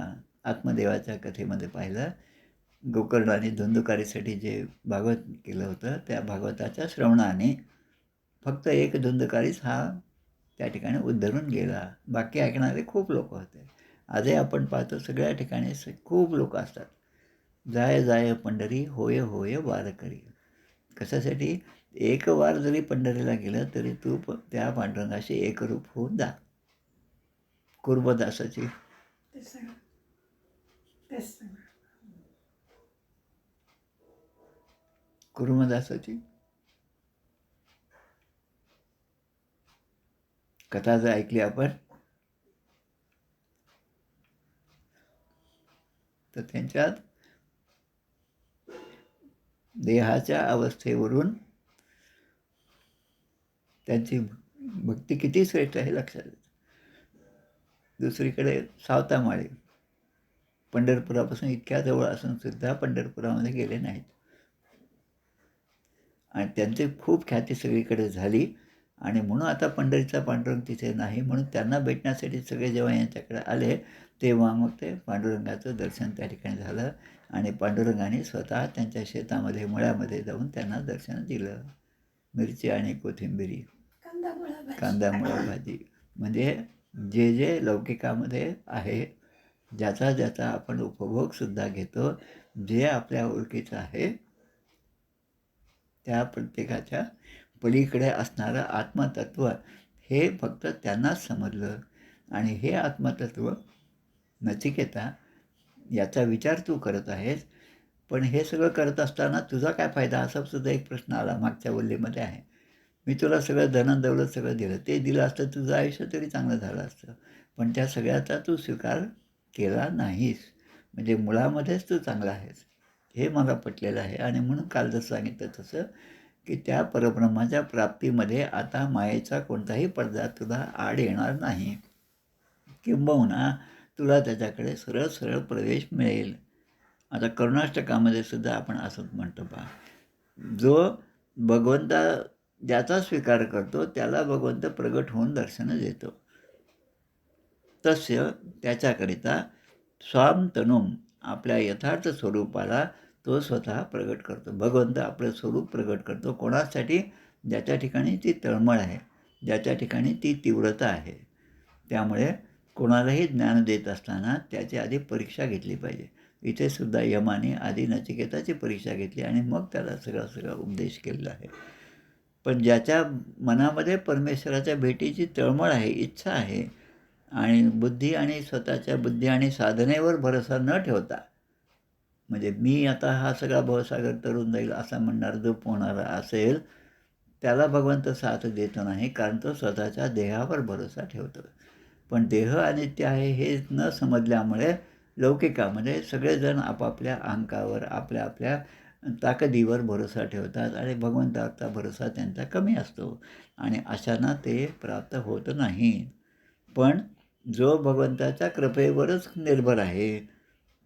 आत्मदेवाच्या कथेमध्ये पाहिलं, गोकर्णाने धुंदुकारीसाठी जे भागवत केलं होतं, त्या भागवताच्या श्रवणाने फक्त एक धुंदुकारीच हा त्या ठिकाणी उद्धरून गेला. बाकी ऐकणारे खूप लोक होते. आजही आपण पाहतो सगळ्या ठिकाणी खूप लोक असतात. जाय जाय पंढरी होय होय वारकरी. कशासाठी? एक वार जरी पंढरीला गेलं तरी तू त्या पांडुरंगाशी एकरूप होऊन जा. कुर्मदासाची कुर्मदासाची कथा जर ऐकली आपण तर त्यांच्यात देहाच्या अवस्थेवरून त्यांची भक्ती किती श्रेष्ठ आहे लक्षात येतं. दुसरीकडे सावतामाळी पंढरपुरापासून इतक्या जवळ असून सुद्धा पंढरपुरामध्ये गेले नाहीत आणि त्यांची खूप ख्याती सगळीकडे झाली आणि म्हणून आता पंढरीचा पांडुरंग तिथे नाही म्हणून त्यांना भेटण्यासाठी सगळे जेव्हा यांच्याकडे आले तेव्हा मग ते पांडुरंगाचं दर्शन त्या ठिकाणी झालं आणि पांडुरंगाने स्वतः त्यांच्या शेतामध्ये मळ्यामध्ये जाऊन त्यांना दर्शन दिलं. मिरची आणि कोथिंबिरी, कांदा मुळा भाजी, म्हणजे जे जे लौकिकामध्ये आहे, ज्याचा ज्याचा आपण उपभोगसुद्धा घेतो, जे आपल्या ओळखीचं आहे त्या प्रत्येकाच्या पलीकडे असणारं आत्मतत्व हे फक्त त्यांनाच समजलं आणि हे आत्मतत्व नचिकेता याचा विचार तू करत आहेस, पण हे सगळं करत असताना तुझा काय फायदा असा सुद्धा एक प्रश्न आला मागच्या वल्लीमध्ये आहे. मी तुला सगळं धनदौलत सगळं दिलं, ते दिलं असतं तुझं आयुष्य तरी चांगलं झालं असतं, पण त्या सगळ्याचा तू स्वीकार केला नाहीस, म्हणजे मुळामध्येच तू चांगला आहेस हे मला पटलेलं आहे. आणि म्हणून काल जसं सांगितलं तसं की त्या परब्रह्माच्या प्राप्तीमध्ये आता मायेचा कोणताही पडदा तुला आड येणार नाही, किंबहुना तुला त्याच्याकडे सरळ सरळ प्रवेश मिळेल. आता करुणाष्टकामध्ये सुद्धा आपण असंच म्हणतो पहा, जो भगवंता ज्याचा स्वीकार करतो त्याला भगवंत प्रगट होऊन दर्शन देतो. तस्य त्याच्याकरिता स्वाम तनुम आपल्या यथार्थ स्वरूपाला तो स्वतः प्रगट करतो. भगवंत आपलं स्वरूप प्रगट करतो कोणासाठी? ज्याच्या ठिकाणी ती तळमळ आहे, ज्याच्या ठिकाणी ती तीव्रता आहे. त्यामुळे कोणालाही ज्ञान देत असताना त्याची आधी परीक्षा घेतली पाहिजे. इथे सुद्धा यमाने आधी नचिकेताची परीक्षा घेतली आणि मग त्याला सगळा उपदेश केलेला आहे. पण ज्याच्या मनामध्ये परमेश्वराच्या भेटीची तळमळ आहे, इच्छा आहे आणि बुद्धी आणि स्वतःच्या बुद्धी आणि साधनेवर भरोसा न ठेवता, म्हणजे मी आता हा सगळा भवसागर तरून जाईल असा म्हणणार जो पोहणारा असेल त्याला भगवंत साथ देतो नाही, कारण तो स्वतःच्या देहावर भरोसा ठेवतो. पण देह अनित्य आहे हे न समजल्यामुळे लौकिकामध्ये सगळेजण आपापल्या अंकावर आपल्या आपल्या ताकदीवर भरोसा ठेवतात आणि भगवंताचा भरोसा त्यांचा कमी असतो आणि अशांना ते प्राप्त होत नाही. पण जो भगवंताच्या कृपेवरच निर्भर आहे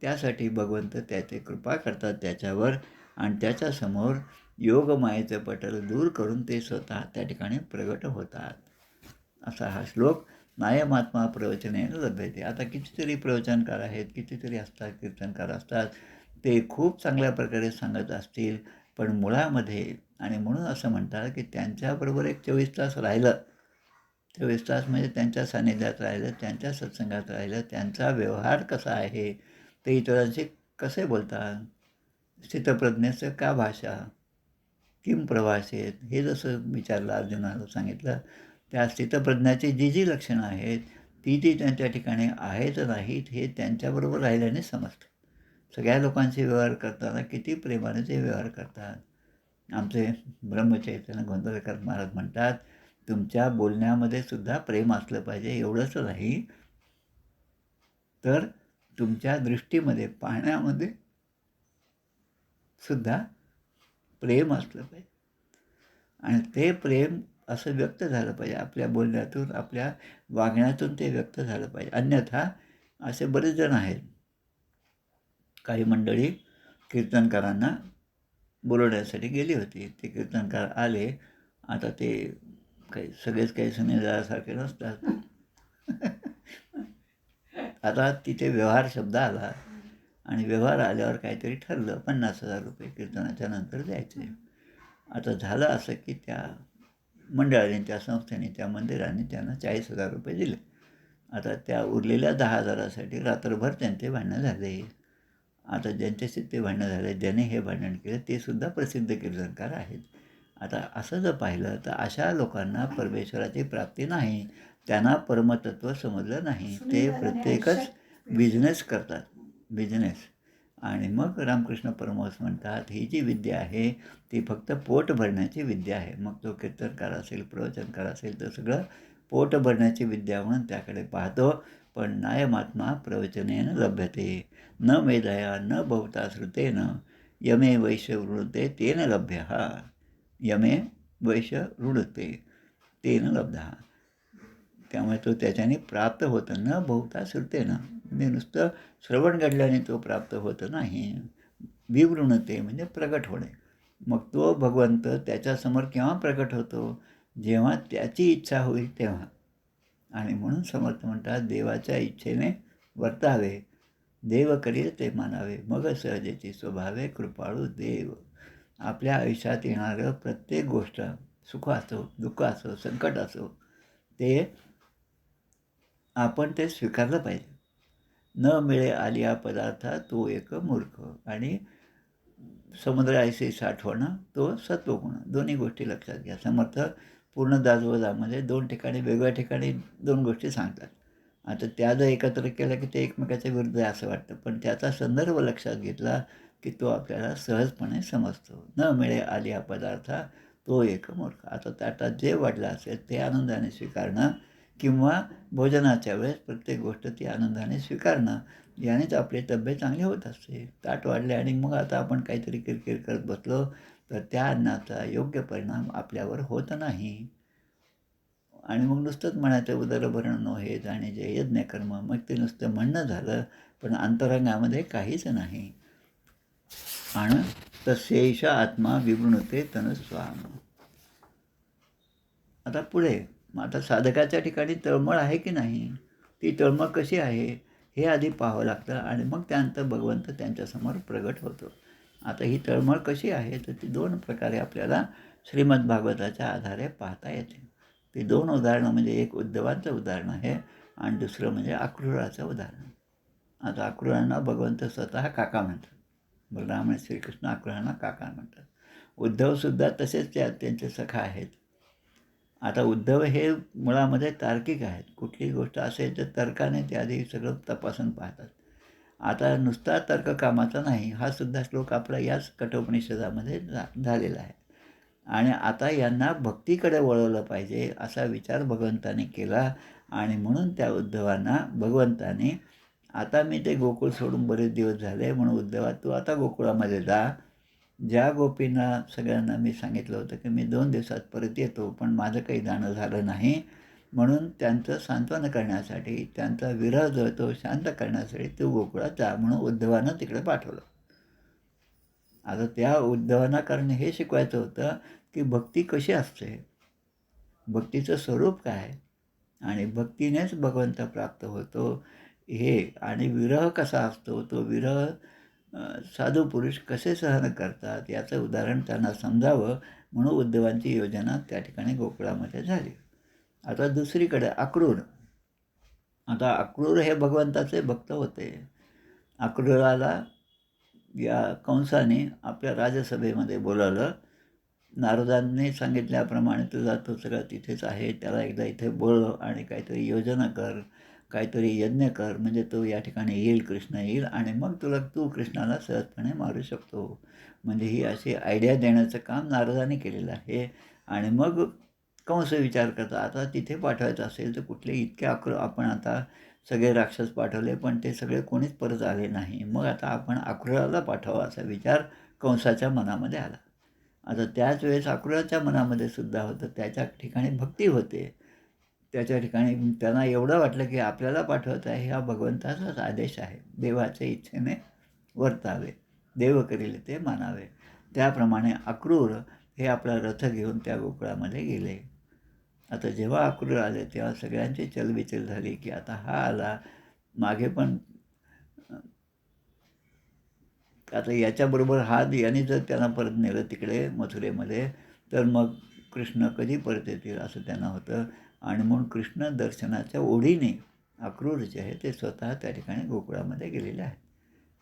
त्यासाठी भगवंत त्याची कृपा करतात त्याच्यावर आणि त्याच्यासमोर योगमायेचं पटल दूर करून ते स्वतः त्या ठिकाणी प्रगट होतात. असा हा श्लोक नायमात्मा प्रवचनेनं लभ्यते. आता कितीतरी प्रवचनकार आहेत, कितीतरी असतात, कीर्तनकार असतात, ते खूप चांगल्या प्रकारे सांगत असतील, पण मुळामध्ये आणि म्हणून असं म्हणतात की त्यांच्याबरोबर एक 24 तास राहिलं, 24 तास म्हणजे त्यांच्या सान्निध्यात राहिलं, त्यांच्या सत्संगात राहिलं, त्यांचा व्यवहार कसा आहे, ते इतरांशी कसे बोलतात, स्थितप्रज्ञेचं का भाषा, किम प्रवासेत, हे जसं विचारलं अर्जुनाला सांगितलं, त्या स्थितप्रज्ञाची जी जी लक्षणं आहेत ती त्यांच्या ठिकाणी आहेत नाहीत हे त्यांच्याबरोबर राहिल्याने समजतं. सगळ्या लोकांचे व्यवहार करताना किती प्रेमाने ते व्यवहार करतात. आमचे ब्रह्मचैतन्य गोंधळकर महाराज म्हणतात, तुमच्या बोलण्यामध्ये सुद्धा प्रेम असलं पाहिजे, एवढंच नाही तर तुमच्या दृष्टीमध्ये पाहण्यामध्ये सुद्धा प्रेम असलं पाहिजे आणि ते प्रेम असं व्यक्त झालं पाहिजे आपल्या बोलण्यातून, आपल्या वागण्यातून ते व्यक्त झालं पाहिजे. अन्यथा असे बरेच जण आहेत, काही मंडळी कीर्तनकारांना बोलवण्यासाठी गेली होती. ते कीर्तनकार आले. आता ते काही सगळेच काही सुनीलदादासारखे नसतात. आता तिथे व्यवहार शब्द आला आणि व्यवहार आल्यावर काहीतरी ठरलं 50,000 कीर्तनाच्या नंतर द्यायचे. आता झालं असं की त्या मंडळाने, त्या संस्थेने, त्या मंदिराने त्यांना 40,000 दिले. आता त्या उरलेल्या 10,000साठी रात्रभर त्यांचे भांडणं झाले. आता ज्यांच्याशी ते भांडणं झाले, ज्याने हे भांडण केलं, ते सुद्धा प्रसिद्ध कीर्तनकार आहेत. आता असं जर पाहिलं तर अशा लोकांना परमेश्वराची प्राप्ती नाही. त्यांना परमतत्व समजलं नाही. ते प्रत्येकच बिझनेस करतात, बिझनेस. आणि मग रामकृष्ण परमहंस म्हणतात, ही जी विद्या आहे ती फक्त पोट भरण्याची विद्या आहे. मग तो कीर्तनकार असेल, प्रवचनकार असेल, तर सगळं पोट भरण्याची विद्या म्हणून त्याकडे पाहतो. पण नायमात्मा प्रवचनेन लभ्यते न मेधया न बहुता श्रुतेन यमे वैश्य वृणुते तेन लभ्य. यमे वैश्य वृणुते तेन लब्धा. त्यामुळे तो त्याच्याने प्राप्त होतं. न बहुता श्रुतेनं, म्हणजे नुसतं श्रवण घडल्याने तो प्राप्त होत नाही. विवृणते म्हणजे प्रगट होणे. मग तो भगवंत त्याच्यासमोर केव्हा प्रगट होतो? जेव्हा त्याची इच्छा होईल तेव्हा. आणि म्हणून समर्थ म्हणतात, देवाच्या इच्छेने वर्तावे, देव करील ते मानावे, मग सहजेची स्वभावे कृपाळू देव. आपल्या आयुष्यात येणारं प्रत्येक गोष्ट, सुख असो, दुःख असो, संकट असो, ते आपण ते स्वीकारलं पाहिजे. न मिळे आलिया पदार्था तो एक मूर्ख. आणि समुद्र ऐसे साठवणं तो सत्वगुण. दोन्ही गोष्टी लक्षात घ्या. समर्थ पूर्ण दासबोधामध्ये 2 ठिकाणी, वेगवेगळ्या ठिकाणी 2 गोष्टी सांगतात. आता त्या जर एकत्र केल्या की ते एकमेकाच्या विरुद्ध आहे असं वाटतं. पण त्याचा संदर्भ लक्षात घेतला की तो आपल्याला सहजपणे समजतो. न मिळे आलिया पदार्था तो एक मूर्ख. आता ताटात जे वाढलं असेल ते आनंदाने स्वीकारणं, किंवा भोजनाच्या वेळेस प्रत्येक गोष्ट ती आनंदाने स्वीकारणं, यानेच आपली तब्येत चांगली होत असते. ताट वाढले आणि मग आता आपण काहीतरी किरकिर करत बसलो तर त्या अन्नाचा योग्य परिणाम आपल्यावर होत नाही. आणि मग नुसतंच म्हणायचं उदरभरण नो हे जाणे जे यज्ञकर्म, मग ते नुसतं म्हणणं झालं, पण अंतरंगामध्ये काहीच नाही. आणि तस्यैष आत्मा विवृणते तनुस्वाम. आता पुढे, मग आता साधकाच्या ठिकाणी तळमळ आहे की नाही, ती तळमळ कशी आहे हे आधी पाहावं लागतं आणि मग त्यानंतर भगवंत त्यांच्यासमोर प्रगट होतो. आता ही तळमळ कशी आहे, तर ती 2 प्रकारे आपल्याला श्रीमद भागवताच्या आधारे पाहता येते. ती 2 उदाहरणं, म्हणजे एक उद्धवाचं उदाहरण आहे आणि दुसरं म्हणजे अक्रूराचं उदाहरण. आता अक्रूरांना भगवंत स्वतः काका म्हणतात. बलराम आणि श्रीकृष्ण अक्रूरांना काका म्हणतात. उद्धवसुद्धा तसेच त्यांचे सखा आहेत. आता उद्धव हे मुळामध्ये तार्किक आहेत. कुठलीही गोष्ट असेल तर तर्काने ते आधी सगळं तपासून पाहतात. आता नुसता तर्क कामाचा नाही, हा सुद्धा श्लोक आपला याच कठोपनिषदामध्ये झालेला आहे. आणि आता यांना भक्तीकडे वळवलं पाहिजे असा विचार भगवंताने केला. आणि म्हणून त्या उद्धवांना भगवंताने, आता मी ते गोकुळ सोडून बरेच दिवस झाले, म्हणून उद्धवा तू आता गोकुळामध्ये जा. ज्या गोपींना सगळ्यांना मी सांगितलं होतं की मी 2 दिवसात परत येतो, पण माझं काही जाणं झालं नाही, म्हणून त्यांचं सांत्वन करण्यासाठी, त्यांचा विरह जो आहे तो शांत करण्यासाठी तू गोकुळात जा, म्हणून उद्धवानं तिकडे पाठवलं. आता त्या उद्धवांना कारण हे शिकवायचं होतं की भक्ती कशी असते, भक्तीचं स्वरूप काय, आणि भक्तीनेच भगवंत प्राप्त होतो हे, आणि विरह कसा असतो, तो विरह साधू पुरुष कसे सहन करतात याचं उदाहरण त्यांना समजावं, म्हणून उद्धवांची योजना त्या ठिकाणी गोकुळामध्ये झाली. आता दुसरीकडे अक्रूर. आता अक्रूर हे भगवंताचे भक्त होते. अक्रूराला या कंसाने आपल्या राजसभेमध्ये बोलावलं. नारदांनी सांगितल्याप्रमाणे तुझा तो सगळा तिथेच आहे, त्याला एकदा इथे बोलव आणि काहीतरी योजना कर, काहीतरी यज्ञ कर, म्हणजे तो या ठिकाणी येईल, कृष्ण येईल आणि मग तू कृष्णाला सहजपणे मारू शकतो. म्हणजे ही अशी आयडिया देण्याचं काम नारदाने केलेलं आहे. आणि मग कंस विचार करता, आता तिथे पाठवायचं असेल तर कुठले इतके आपण आता सगळे राक्षस पाठवले, पण ते सगळे कोणीच परत आले नाही. मग आता आपण अक्रूराला पाठवावा असा विचार कंसाच्या मनामध्ये आला. आता त्याच वेळेस अक्रूराच्या मनामध्ये सुद्धा होतं, त्याच्या ठिकाणी भक्ती होते. त्याच्या ठिकाणी त्यांना एवढं वाटलं की आपल्याला पाठवत आहे हा भगवंताचाच आदेश आहे, देवाच्या इच्छेने वर्तावे, देव करील ते मानावे. त्याप्रमाणे अक्रूर हे आपला रथ घेऊन त्या गोकुळामध्ये गेले. आता जेव्हा अक्रूर आले तेव्हा सगळ्यांची चलबिचल झाली की आता हा आला, मागे पण आता याच्याबरोबर याने जर त्यांना परत नेलं तिकडे मथुरेमध्ये, तर मग कृष्ण कधी परत येतील असं त्यांना होतं. आणि म्हणून कृष्ण दर्शनाच्या ओढीने अक्रूर जे आहे ते स्वतः त्या ठिकाणी गोकुळामध्ये गेलेले आहेत.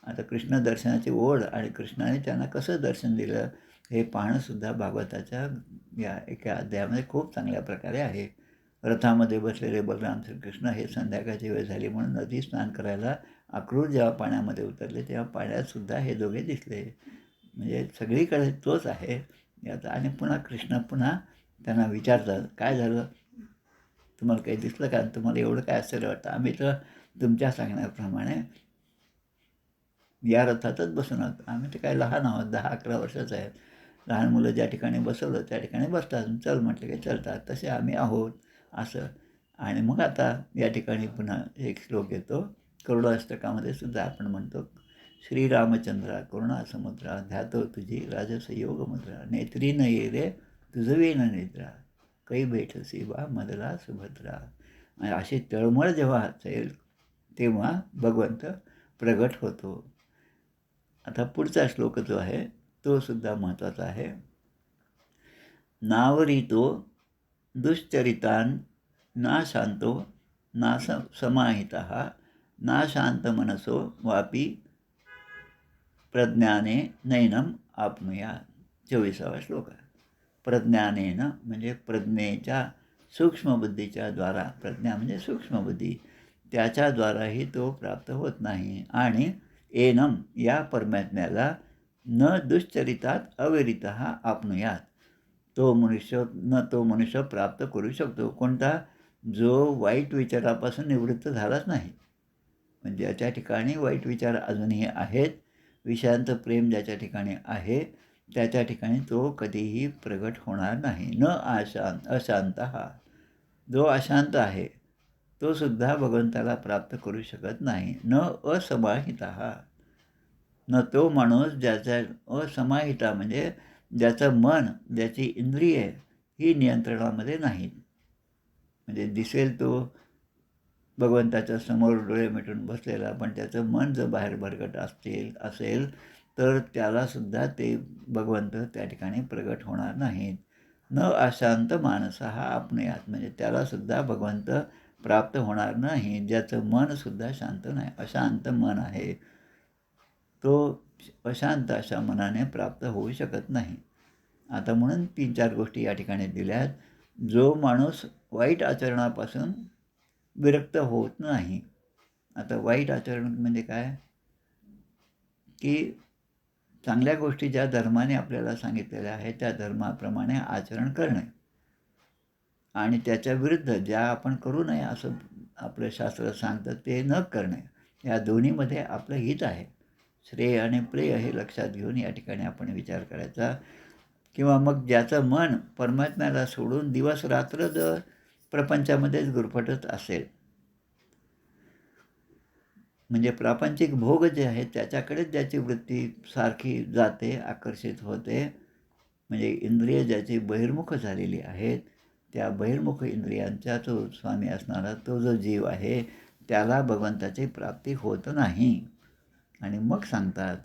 आता कृष्ण दर्शनाची ओढ आणि कृष्णाने त्यांना कसं दर्शन दिलं हे पाहणंसुद्धा भागवताच्या या एका अध्यायामध्ये खूप चांगल्या प्रकारे आहे. रथामध्ये बसलेले बलराम श्रीकृष्ण हे संध्याकाळची वेळ झाली म्हणून नदी स्नान करायला अक्रूर जेव्हा पाण्यामध्ये उतरले तेव्हा पाण्यातसुद्धा हे दोघे दिसले. म्हणजे सगळीकडे तोच आहे याचा. आणि पुन्हा कृष्ण पुन्हा त्यांना विचारतात, काय झालं, तुम्हाला काही दिसलं का, तुम्हाला एवढं काय आश्चर्य वाटतं, आम्ही तर तुमच्या सांगण्याप्रमाणे या रथातच बसून आहोत, आम्ही तर काय लहान आहोत, 10-11 वर्षाचं आहेत, लहान मुलं ज्या ठिकाणी बसवलं त्या ठिकाणी बसतात, चल म्हटलं की चलतात, तसे आम्ही आहोत असं. आणि मग आता या ठिकाणी पुन्हा एक श्लोक येतो करुणाष्टकामध्ये सुद्धा आपण म्हणतो, श्रीरामचंद्रा करुणासमुद्रा ध्यातो तुझी राजसयोग मुद्रा नेत्री न ये रे तुझवेन निद्रा काही भेटसी बा मदला सुभद्रा. अशी तळमळ जेव्हा असेल तेव्हा भगवंत प्रगट होतो. आता पुढचा श्लोक जो आहे तो सुद्धा महत्त्वाचा आहे. नावरितो दुश्चरितान ना शांतो ना समाहितः ना शांतमनसो वापी प्रज्ञाने नैनम आप्नुयात. 24वा श्लोक आहे. प्रज्ञानेन म्हणजे प्रज्ञेच्या सूक्ष्मबुद्धीच्या द्वारा, प्रज्ञा म्हणजे सूक्ष्मबुद्धी, त्याच्याद्वाराही तो प्राप्त होत नाही. आणि एनम या परमात्म्याला न दुश्चरितात अविरितः आप्नुयात, तो मनुष्य प्राप्त करू शकतो. कोणता? जो वाईट विचारापासून निवृत्त झालाच नाही. म्हणजे ज्याच्या ठिकाणी वाईट विचार अजूनही आहेत, विषयांचं प्रेम ज्याच्या ठिकाणी आहे, त्याच्या ठिकाणी तो कधीही प्रगट होणार नाही. न अशांत हा, जो अशांत आहे तो सुद्धा भगवंताला प्राप्त करू शकत नाही. न असमाहित हा, न तो माणूस ज्याचा असमाहिता म्हणजे ज्याचं मन, ज्याची इंद्रिये ही नियंत्रणामध्ये नाहीत. म्हणजे दिसेल तो भगवंताच्या समोर डोळे मिटून बसलेला, पण त्याचं मन जर बाहेर भरकट असेल तर त्यालासुद्धा ते भगवंत त्या ठिकाणी प्रगट होणार नाहीत. न अशांत मानस हा आपणयात, म्हणजे त्यालासुद्धा भगवंत प्राप्त होणार नाही ज्याचं मनसुद्धा शांत नाही. अशांत मन आहे तो अशांत अशा मनाने प्राप्त होऊ शकत नाही. आता म्हणून 3-4 गोष्टी या ठिकाणी दिल्यात. जो माणूस वाईट आचरणापासून विरक्त होत नाही. आता वाईट आचरण म्हणजे काय, की चांगल्या गोष्टी ज्या धर्माने आपल्याला सांगितलेल्या आहेत त्या धर्माप्रमाणे आचरण करणे आणि त्याच्या विरुद्ध ज्या आपण करू नये असं आपलं शास्त्र सांगतं ते न करणे, या दोन्हीमध्ये आपलं हित आहे. श्रेय आणि प्रेय हे लक्षात घेऊन या ठिकाणी आपण विचार करायचा. किंवा मग ज्याचं मन परमात्म्याला सोडून दिवस रात्र जर प्रपंचामध्येच गुरफटत असेल, म्हणजे प्रापंचिक भोग जे आहेत त्याच्याकडेच ज्याची वृत्ती सारखी जाते, आकर्षित होते, म्हणजे इंद्रिय ज्याची बहिर्मुख झालेली आहेत, त्या बहिर्मुख इंद्रियांचा जो स्वामी असणारा तो जो जीव आहे त्याला भगवंताची प्राप्ती होत नाही. आणि मग सांगतात,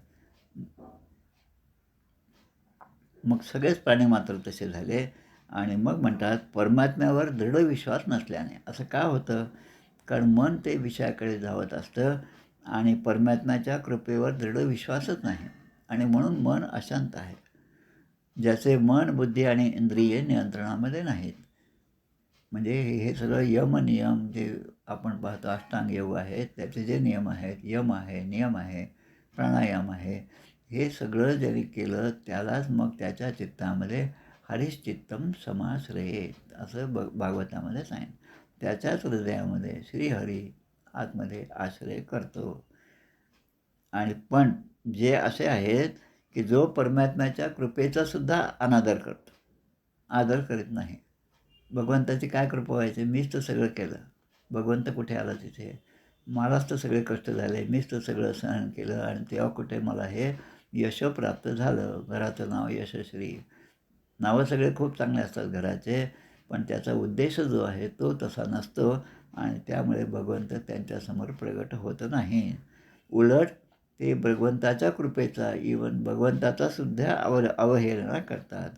मग सगळेच प्राणी मात्र तसे झाले. आणि मग म्हणतात परमात्म्यावर दृढ विश्वास नसल्याने. असं का होतं? कारण मन ते विषयाकडे धावत असतं आणि परमात्म्याच्या कृपेवर दृढ विश्वासच नाही आणि म्हणून मन अशांत आहे. ज्याचे मन, बुद्धी आणि इंद्रिये नियंत्रणामध्ये नाहीत. म्हणजे हे सगळं यम नियम जे आपण पाहतो, अष्टांग योग आहेत, त्याचे जे नियम आहेत, यम आहे, नियम आहे, प्राणायाम आहे, हे सगळं जरी केलं त्यालाच मग त्याच्या चित्तामध्ये हरिश्चित्तम समाश्रयेत असं भागवतामध्ये सांगितलं. त्याच्याच हृदयामध्ये श्रीहरी आतमध्ये आश्रय करतो. आणि पण जे असे आहेत की जो परमात्म्याच्या कृपेचासुद्धा अनादर करतो, आदर करीत नाही. भगवंताची काय कृपा व्हायची, मीच तर सगळं केलं, भगवंत कुठे आला तिथे, मलाच तर सगळे कष्ट झाले, मीच तर सगळं सहन केलं आणि तेव्हा कुठे मला हे यश प्राप्त झालं, घराचं नाव यशश्री. नावं सगळे खूप चांगले असतात घराचे, पण त्याचा उद्देश जो आहे तो तसा नसतो आणि त्यामुळे भगवंत त्यांच्यासमोर प्रगट होत नाही. उलट ते भगवंताच्या कृपेचा, इवन भगवंताचासुद्धा अवहेलना करतात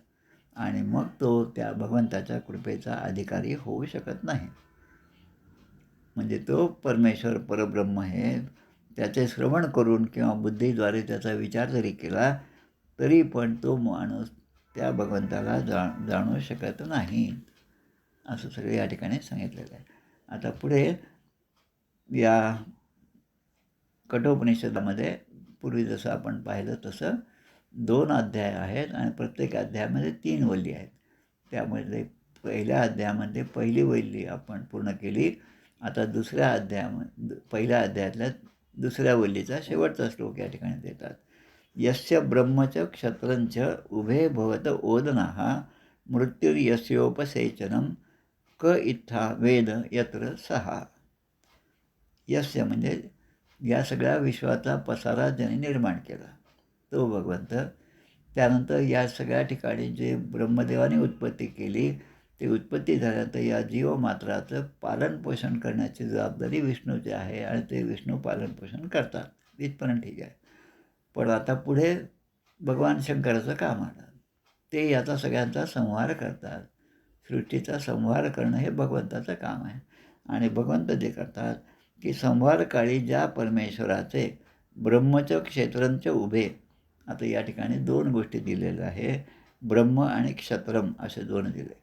आणि मग तो त्या भगवंताच्या कृपेचा अधिकारी होऊ शकत नाही. म्हणजे तो परमेश्वर परब्रह्म हे त्याचे श्रवण करून किंवा बुद्धीद्वारे त्याचा विचार जरी केला तरी पण तो माणूस त्या भगवंताला जाणू शकत नाही, असं सगळं या ठिकाणी सांगितलेलं आहे. आता पुढे या कठोपनिषदामध्ये पूर्वी जसं आपण पाहिलं तसं 2 अध्याय आहेत आणि प्रत्येक अध्यायामध्ये 3 वल्ली आहेत. त्यामध्ये पहिल्या अध्यायामध्ये पहिली वल्ली आपण पूर्ण केली. आता पहिल्या अध्यायातल्या दुसऱ्या वल्लीचा शेवटचा श्लोक या ठिकाणी देतात. यस्य ब्रह्मच क्षत्रंच उभे भवत ओदनः मृत्युर्यस्योपसेचनं क इत्था वेद यत्र सहा. यस्य म्हणजे या सगळ्या विश्वाचा पसारा ज्याने निर्माण केला तो भगवंत. त्यानंतर या सगळ्या ठिकाणी जे ब्रह्मदेवाने उत्पत्ती केली ते उत्पत्ती झाल्यानंतर या जीवमात्राचं पालनपोषण करण्याची जबाबदारी विष्णूची आहे आणि ते विष्णू पालनपोषण करतात. इथपर्यंत ठीक आहे. पण आता पुढे भगवान शंकराचं काम आलं. ते याचा सगळ्यांचा संहार करतात. सृष्टीचा संहार करणं हे भगवंताचं काम आहे आणि भगवंत जे करतात की संहारकाळी ज्या परमेश्वराचे ब्रह्मच क्षेत्रंच उभे. आता या ठिकाणी 2 गोष्टी दिलेल्या आहे. ब्रह्म आणि क्षत्रम असे 2 दिले.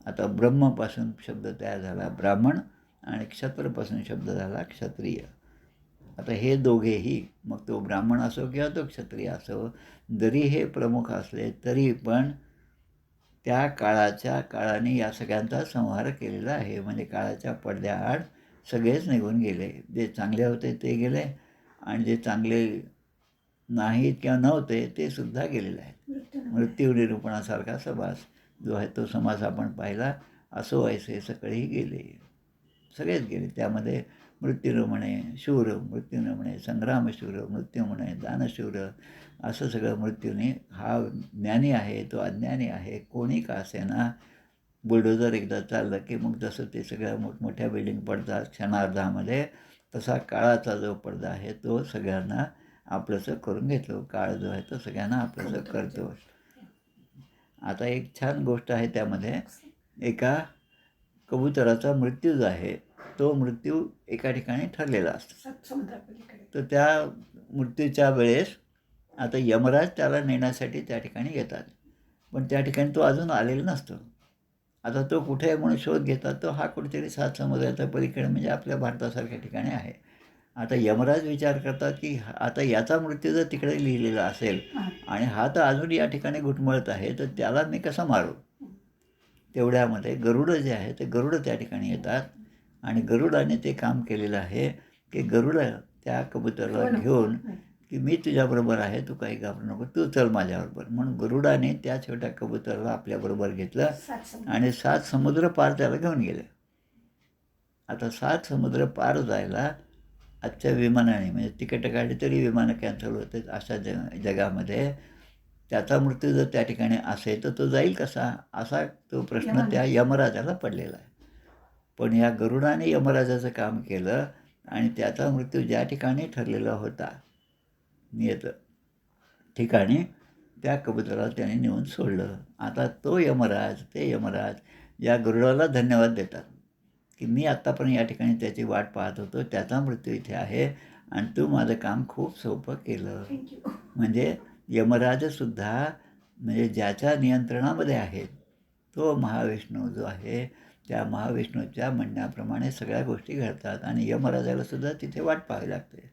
आता ब्रह्मपासून शब्द तयार झाला ब्राह्मण आणि क्षत्रपासून शब्द झाला क्षत्रिय. आता हे दोघेही, मग तो ब्राह्मण असो किंवा तो क्षत्रिय असो, जरी हे प्रमुख असले तरी पण त्या काळाने या सगळ्यांचा संहार केलेला आहे. म्हणजे काळाच्या पडद्याआड सगळेच निघून गेले. जे चांगले होते ते गेले आणि जे चांगले नाहीत किंवा नव्हते ते सुद्धा गेलेले आहेत. मृत्यू निरूपणासारखा समास जो आहे तो समास आपण पाहिला. असो ऐसे सकळही गेले, सगळेच गेले. त्यामध्ये मृत्यून म्हणे शूर, मृत्यून म्हणे संग्रामशूर, मृत्यू म्हणे दानशूर, असं सगळं मृत्यूने. हा ज्ञानी आहे, तो अज्ञानी आहे, कोणी का असेना. बुलडोजर एकदा चाललं की मग जसं ते सगळ्या मोठमोठ्या बिल्डिंग पडतात क्षणार्धामध्ये, तसा काळाचा जो पडदा आहे तो सगळ्यांना आपलंसं करून घेतो. काळ जो आहे तो सगळ्यांना आपलंसं करतो. आता एक छान गोष्ट आहे त्यामध्ये, एका कबुतराचा मृत्यू जो आहे तो मृत्यू एका ठिकाणी ठरलेला असतो. तर त्या मृत्यूच्या वेळेस आता यमराज त्याला नेण्यासाठी त्या ठिकाणी येतात, पण त्या ठिकाणी तो अजून आलेला नसतो. आता तो कुठे आहे म्हणून शोध घेतात. तो हा कुठेतरी 7 समुद्राच्या पलीकडे म्हणजे आपल्या भारतासारख्या ठिकाणी आहे. आता यमराज विचार करतात की आता याचा मृत्यू जर तिकडे लिहिलेला असेल आणि हा तर अजून या ठिकाणी घुटमळत आहे तर त्याला मी कसा मारू. तेवढ्यामध्ये गरुडं जे आहे ते गरुडं त्या ठिकाणी येतात आणि गरुडाने ते काम केलेलं आहे की गरुडं त्या कबुतराला घेऊन की मी तुझ्याबरोबर आहे, तू काही घाबरू नको, तू चल माझ्याबरोबर. म्हणून गरुडाने त्या छोट्या कबुतराला आपल्याबरोबर घेतलं आणि 7 समुद्र पार त्याला घेऊन गेले. आता 7 समुद्र पार जायला आजच्या विमानाने म्हणजे तिकीट काढली तरी विमानं कॅन्सल होते. अशा जगामध्ये त्याचा मृत्यू जर त्या ठिकाणी असेल तर तो जाईल कसा, असा तो प्रश्न त्या यमराजाला पडलेला आहे. पण या गरुडाने यमराजाचं काम केलं आणि त्याचा मृत्यू ज्या ठिकाणी ठरलेला होता नियत ठिकाणी त्या कबुतराला त्याने नेऊन सोडलं. आता ते यमराज या गरुडाला धन्यवाद देतात की मी आत्तापर्यंत या ठिकाणी त्याची वाट पाहत होतो, त्याचा मृत्यू इथे आहे आणि तू माझं काम खूप सोपं केलं. म्हणजे यमराजसुद्धा म्हणजे ज्याच्या नियंत्रणामध्ये आहे तो महाविष्णू जो आहे त्या महाविष्णूच्या म्हणण्याप्रमाणे सगळ्या गोष्टी घडतात आणि यमराजालासुद्धा तिथे वाट पाहावी लागते.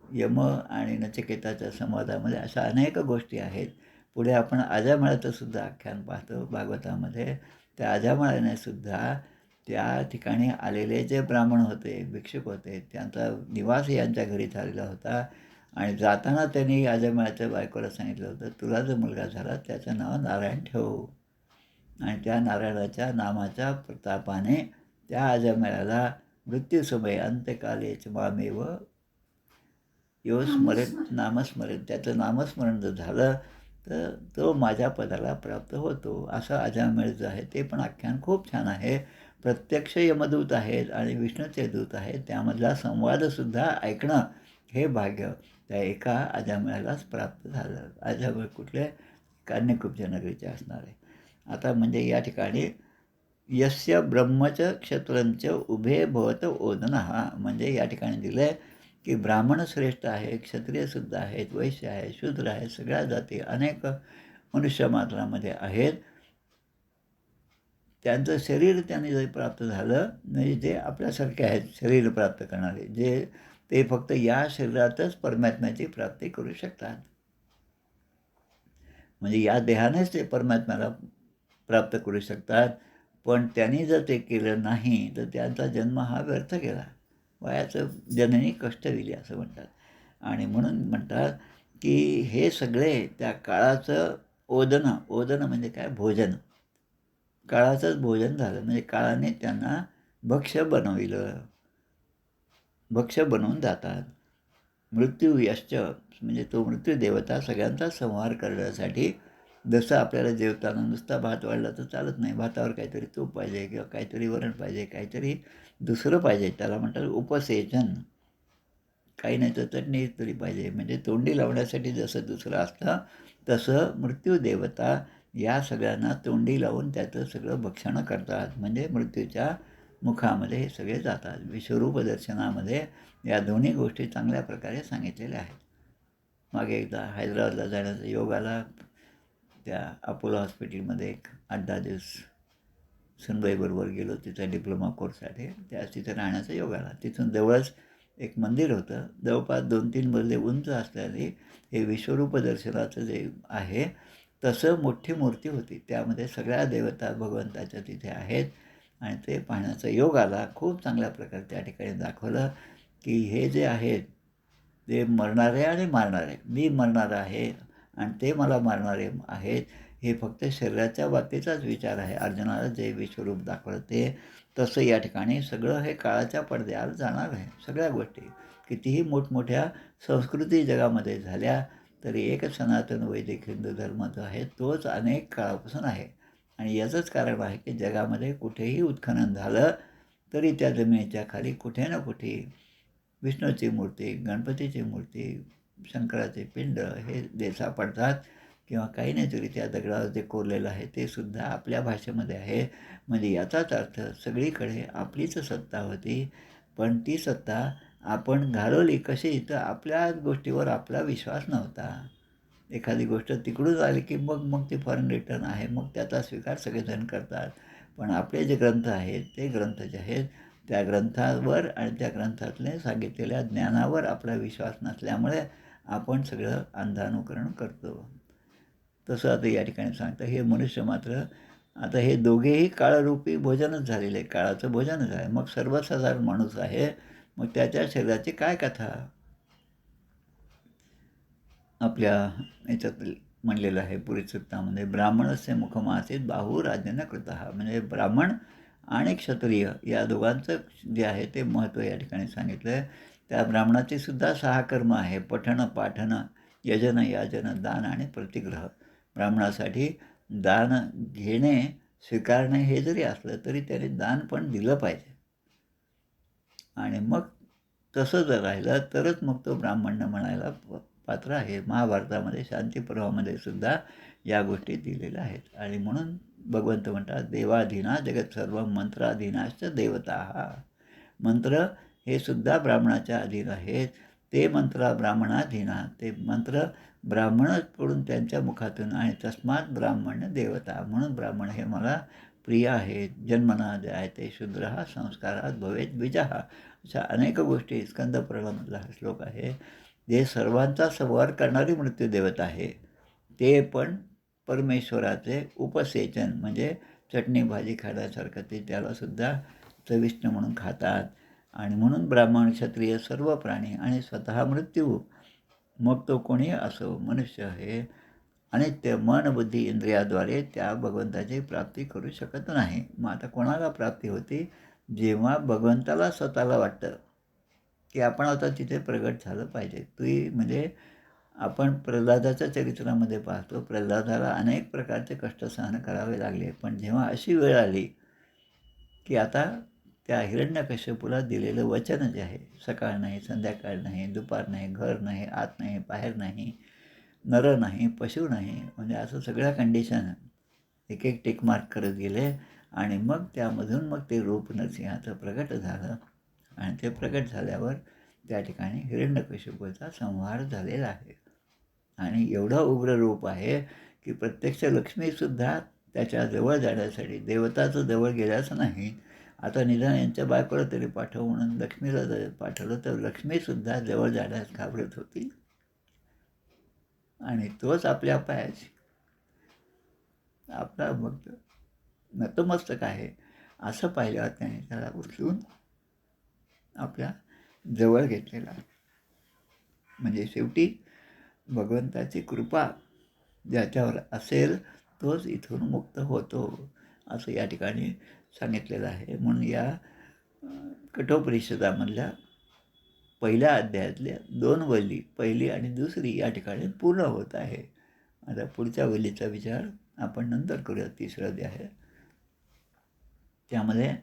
यम आणि नचिकेताच्या संवादामध्ये अशा अनेक गोष्टी आहेत. पुढे आपण अजामिळाचं सुद्धा आख्यान पाहतो भागवतामध्ये. त्या अजामिळाने सुद्धा त्या ठिकाणी आलेले जे ब्राह्मण होते, भिक्षुक होते, त्यांचा निवास यांच्या घरी झालेला होता आणि जाताना त्यांनी अजामिळाच्या बायकोला सांगितलं होतं, तुला जो मुलगा झाला त्याचं नाव नारायण ठेव. आणि त्या नारायणाच्या नामाच्या प्रतापाने त्या अजामिळाला मृत्यूसमयी अंत्यकालेच मामेव यो स्मरण नामस्मरण, त्याचं नामस्मरण जर झालं तर तो माझ्या पदाला प्राप्त होतो. असं अजामिळ जो आहे ते पण आख्यान खूप छान आहे. प्रत्यक्ष यमदूत आहेत आणि विष्णूचे दूत आहेत, त्यामधला संवादसुद्धा ऐकणं हे भाग्य त्या एका अजामिळालाच प्राप्त झालं. अजामिळ कुठले? कान्यकुब्ज नगरीचे असणार आहे. आता म्हणजे या ठिकाणी यस्य ब्रह्मच क्षत्रंच उभे भवत ओदनः, म्हणजे या ठिकाणी दिलं आहे की ब्राह्मण श्रेष्ठ आहे, क्षत्रियसुद्धा आहेत, वैश्य आहे, शूद्र आहेत, सगळ्या जाती अनेक मनुष्य मात्रामध्ये आहेत. त्यांचं शरीर त्यांनी जर प्राप्त झालं, म्हणजे जे आपल्यासारखे आहेत शरीर प्राप्त करणारे, जे ते फक्त या शरीरातच परमात्म्याची प्राप्ती करू शकतात. म्हणजे या देहानेच ते परमात्म्याला प्राप्त करू शकतात. पण त्यांनी जर ते केलं नाही तर त्यांचा जन्म हा व्यर्थ गेला. वयाचं जननी कष्ट दिली असं म्हणतात. आणि म्हणून म्हणतात की हे सगळे त्या काळाचं ओदनं म्हणजे काय? भोजन. काळाचंच भोजन झालं, म्हणजे काळाने त्यांना भक्ष्य बनविलं. भक्ष्य बनवून जातात. मृत्यू यश्च, म्हणजे तो मृत्यू देवता सगळ्यांचा संहार करण्यासाठी, जसं आपल्याला जेवताना नुसता भात वाढला तर चालत नाही, भातावर काहीतरी तूप पाहिजे किंवा काहीतरी वरण पाहिजे, काहीतरी दुसरं पाहिजे, त्याला म्हणतात उपसेचन. काही नाही तर चटणी तरी पाहिजे, म्हणजे तोंडी लावण्यासाठी जसं दुसरं असतं तसं मृत्यू देवता या सगळ्यांना तोंडी लावून त्याचं सगळं भक्षण करतात. म्हणजे मृत्यूच्या मुखामध्ये हे सगळे जातात. विश्वरूप दर्शनामध्ये या दोन्ही गोष्टी चांगल्या प्रकारे सांगितलेल्या आहेत. मागे एकदा हैदराबादला जाण्याचा योग आला. त्या अपोलो हॉस्पिटलमध्ये एक 8-10 दिवस सुनबाईबरोबर गेलो तिथं डिप्लोमा कोर्ससाठी. तिथे राहण्याचा योग आला. तिथून जवळच एक मंदिर होतं. जवळपास 2-3 मजले उंच असल्याने हे विश्वरूप दर्शनाचं जे आहे तसं मोठी मूर्ती होती. त्यामध्ये सगळ्या देवता भगवंताच्या तिथे आहेत आणि ते पाहण्याचा योग आला. खूप चांगल्या प्रकारे त्या ठिकाणी दाखवलं की हे जे आहेत ते मरणारे आणि मारणारे. मी मरणार आहे आणि ते मला मारणारे आहेत, हे फक्त शरीराच्या बाबतीचाच विचार आहे. अर्जुनाला जे विश्वरूप दाखवलं ते तसं या ठिकाणी सगळं हे काळाच्या पडद्याआड जाणार आहे. सगळ्या गोष्टी कितीही मोठमोठ्या संस्कृती जगामध्ये झाल्या तरी एक सनातन वैदिक हिंदू धर्म जो आहे तोच अनेक काळापासून आहे. आणि याचंच कारण आहे की जगामध्ये कुठेही उत्खनन झालं तरी त्या जमिनीच्या खाली कुठे ना कुठे विष्णूची मूर्ती, गणपतीची मूर्ती, शंकराचे पिंड हे सापडतात. किंवा काही नाही तरी त्या दगडावर जे कोरलेलं आहे ते सुद्धा आपल्या भाषेमध्ये आहे. म्हणजे याचाच अर्थ सगळीकडे आपलीच सत्ता होती, पण ती सत्ता आपण घालवली कशी? तर आपल्याच गोष्टीवर आपला विश्वास नव्हता. एखादी गोष्ट तिकडून आली की मग मग ती फॉरेन रिटर्न आहे, मग त्याचा स्वीकार सगळेजण करतात. पण आपले जे ग्रंथ आहेत ते ग्रंथ जे आहेत त्या ग्रंथावर आणि त्या ग्रंथातले सांगितलेल्या ज्ञानावर आपला विश्वास नसल्यामुळे आपण सगळं अंधानुकरण करतो. तसं आता या ठिकाणी सांगतं हे मनुष्य मात्र आता हे दोघेही काळरूपी भोजनच झालेले आहे, काळाचं भोजनच आहे. मग सर्वसाधारण माणूस आहे, मग त्याच्या शरीराची काय कथा? आपल्या याच्यात म्हणलेलं आहे पुरीसूक्तामध्ये, ब्राह्मणस्य मुखमासीत बाहुराज्ञानं कृतः, म्हणजे ब्राह्मण आणि क्षत्रिय या दोघांचं जे आहे ते महत्त्व या ठिकाणी सांगितलं आहे. त्या ब्राह्मणाची सुद्धा 6 कर्म आहे: पठण, पाठन, यजन, याजन, दान आणि प्रतिग्रह. ब्राह्मणासाठी दान घेणे, स्वीकारणे हे जरी असलं तरी त्याने दान पण दिलं पाहिजे. आणि मग तसं जर राहिलं तरच मग तो ब्राह्मण म्हणायला पात्र आहे. महाभारतामध्ये शांतीपर्वामध्ये सुद्धा या गोष्टी दिलेल्या आहेत. आणि म्हणून भगवंत म्हणतात, देवाधीना जगत सर्व मंत्राधीनाश्च देवता. मंत्र हे सुद्धा ब्राह्मणाच्या अधीन आहेत. ते मंत्र ब्राह्मणाधीना, ते मंत्र ब्राह्मणच पडून त्यांच्या मुखातून, आणि तस्मात ब्राह्मण देवता, म्हणून ब्राह्मण हे मला प्रिय आहेत. जन्मना जे आहे ते शूद्र हा संस्कारात भवेत द्विजः. अशा अनेक गोष्टी स्कंदपुराणामधला हा श्लोक आहे. जे सर्वांचा संहार करणारी मृत्यूदेवता आहे, ते पण परमेश्वराचे उपसेचन, म्हणजे चटणी भाजी खाण्यासारखं ते त्यालासुद्धा चविष्ट म्हणून खातात. आणि म्हणून ब्राह्मण, क्षत्रिय, सर्व प्राणी आणि स्वतः मृत्यू, मग तो कोणी असो, मनुष्य हे अनित्य मन, बुद्धी, इंद्रियाद्वारे त्या भगवंताची प्राप्ती करू शकत नाही. मग आता कोणाला प्राप्ती होती? जेव्हा भगवंताला स्वतःला वाटतं की आपण आता तिथे प्रगट झालं पाहिजे. ती म्हणजे आपण प्रल्हादाच्या चरित्रामध्ये पाहतो, प्रल्हादाला अनेक प्रकारचे कष्ट सहन करावे लागले. पण जेव्हा अशी वेळ आली, की आता त्या हिरण्यकश्यपूला दिलेलं वचन जे आहे, सकाळ नाही, संध्याकाळ नाही, दुपार नाही, घर नाही, आत नाही, बाहेर नाही, नर नाही, पशु नाही, म्हणजे असं सगळ्या कंडिशन एक एक टिक मार्क करत गेले आणि मग त्यामधून मग ते रूप नरसिंहाचं प्रगट झालं आणि ते प्रगट झाल्यावर त्या ठिकाणी हिरण्यकशिपूचा संहार झालेला आहे. आणि एवढं उग्र रूप आहे की प्रत्यक्ष लक्ष्मीसुद्धा त्याच्या जवळ जाण्यासाठी देवताचं जवळ गेल्याच नाही. आता निदान यांच्या बायकोला तरी पाठव म्हणून लक्ष्मीला जर पाठवलं तर लक्ष्मीसुद्धा जवळ जाण्यास घाबरत होती आणि तोच आपल्या पायाशी आपला भक्त नतमस्तक आहे असं पाहिल्यावर त्याने त्याला उचलून आपल्या जवळ घेतलेला. म्हणजे शेवटी भगवंताची कृपा ज्याच्यावर असेल तोच इथून मुक्त होतो असं या ठिकाणी सांगितलेलं आहे. म्हणून या कठोपनिषदामधल्या पहिल्या अध्यायातल्या 2 वल्ली, पहिली आणि दुसरी या ठिकाणी पूर्ण होत आहे. आता पुढच्या वल्लीचा विचार आपण नंतर करूया. 3रा अध्याय आहे त्यामध्ये,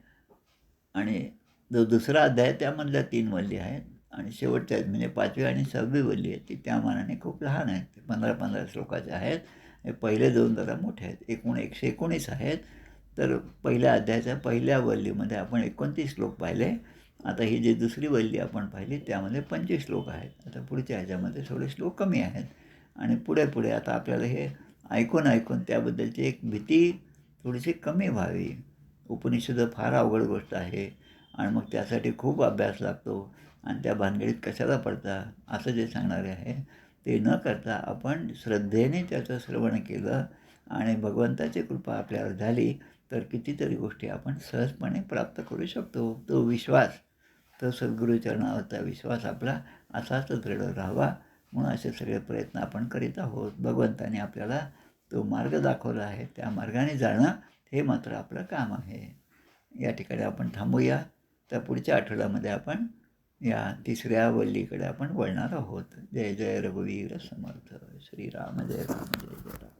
आणि जो दुसरा अध्याय त्यामधल्या 3 वल्ली आहेत आणि शेवटच्या म्हणजे 5वी आणि 6वी वल्ली आहे ती त्या मानाने खूप लहान आहेत. 15-15 श्लोकाचे आहेत. हे पहिले 2 जरा मोठे आहेत. एकूण 119 आहेत. तर पहिल्या अध्यायाच्या पहिल्या वल्लीमध्ये आपण 29 श्लोक पाहिले. आता ही जी दुसरी वल्ली आपण पाहिली त्यामध्ये 25 श्लोक आहेत. आता पुढच्या ह्याच्यामध्ये थोडे श्लोक कमी आहेत आणि पुढे पुढे आता आपल्याला हे ऐकून ऐकून त्याबद्दलची एक भीती थोडीशी कमी व्हावी. उपनिषद फार अवघड गोष्ट आहे आणि मग त्यासाठी खूप अभ्यास लागतो आणि त्या भानगडीत कशाला पडता असं जे सांगणारे आहे ते न करता आपण श्रद्धेने त्याचं श्रवण केलं आणि भगवंताची कृपा आपल्यावर झाली तर कितीतरी गोष्टी आपण सहजपणे प्राप्त करू शकतो. तो विश्वास, तो सद्गुरुचरणावरचा विश्वास आपला असाच दृढ राहावा म्हणून असे सगळे प्रयत्न आपण करीत आहोत. भगवंताने आपल्याला तो मार्ग दाखवला आहे. त्या मार्गाने जाणं हे मात्र आपलं काम आहे. या ठिकाणी आपण थांबूया. तर पुढच्या आठवड्यामध्ये आपण या 3ऱ्या वल्लीकडे आपण वळणार आहोत. जय जय रघुवीर समर्थ. श्रीराम जय राम जय जय राम.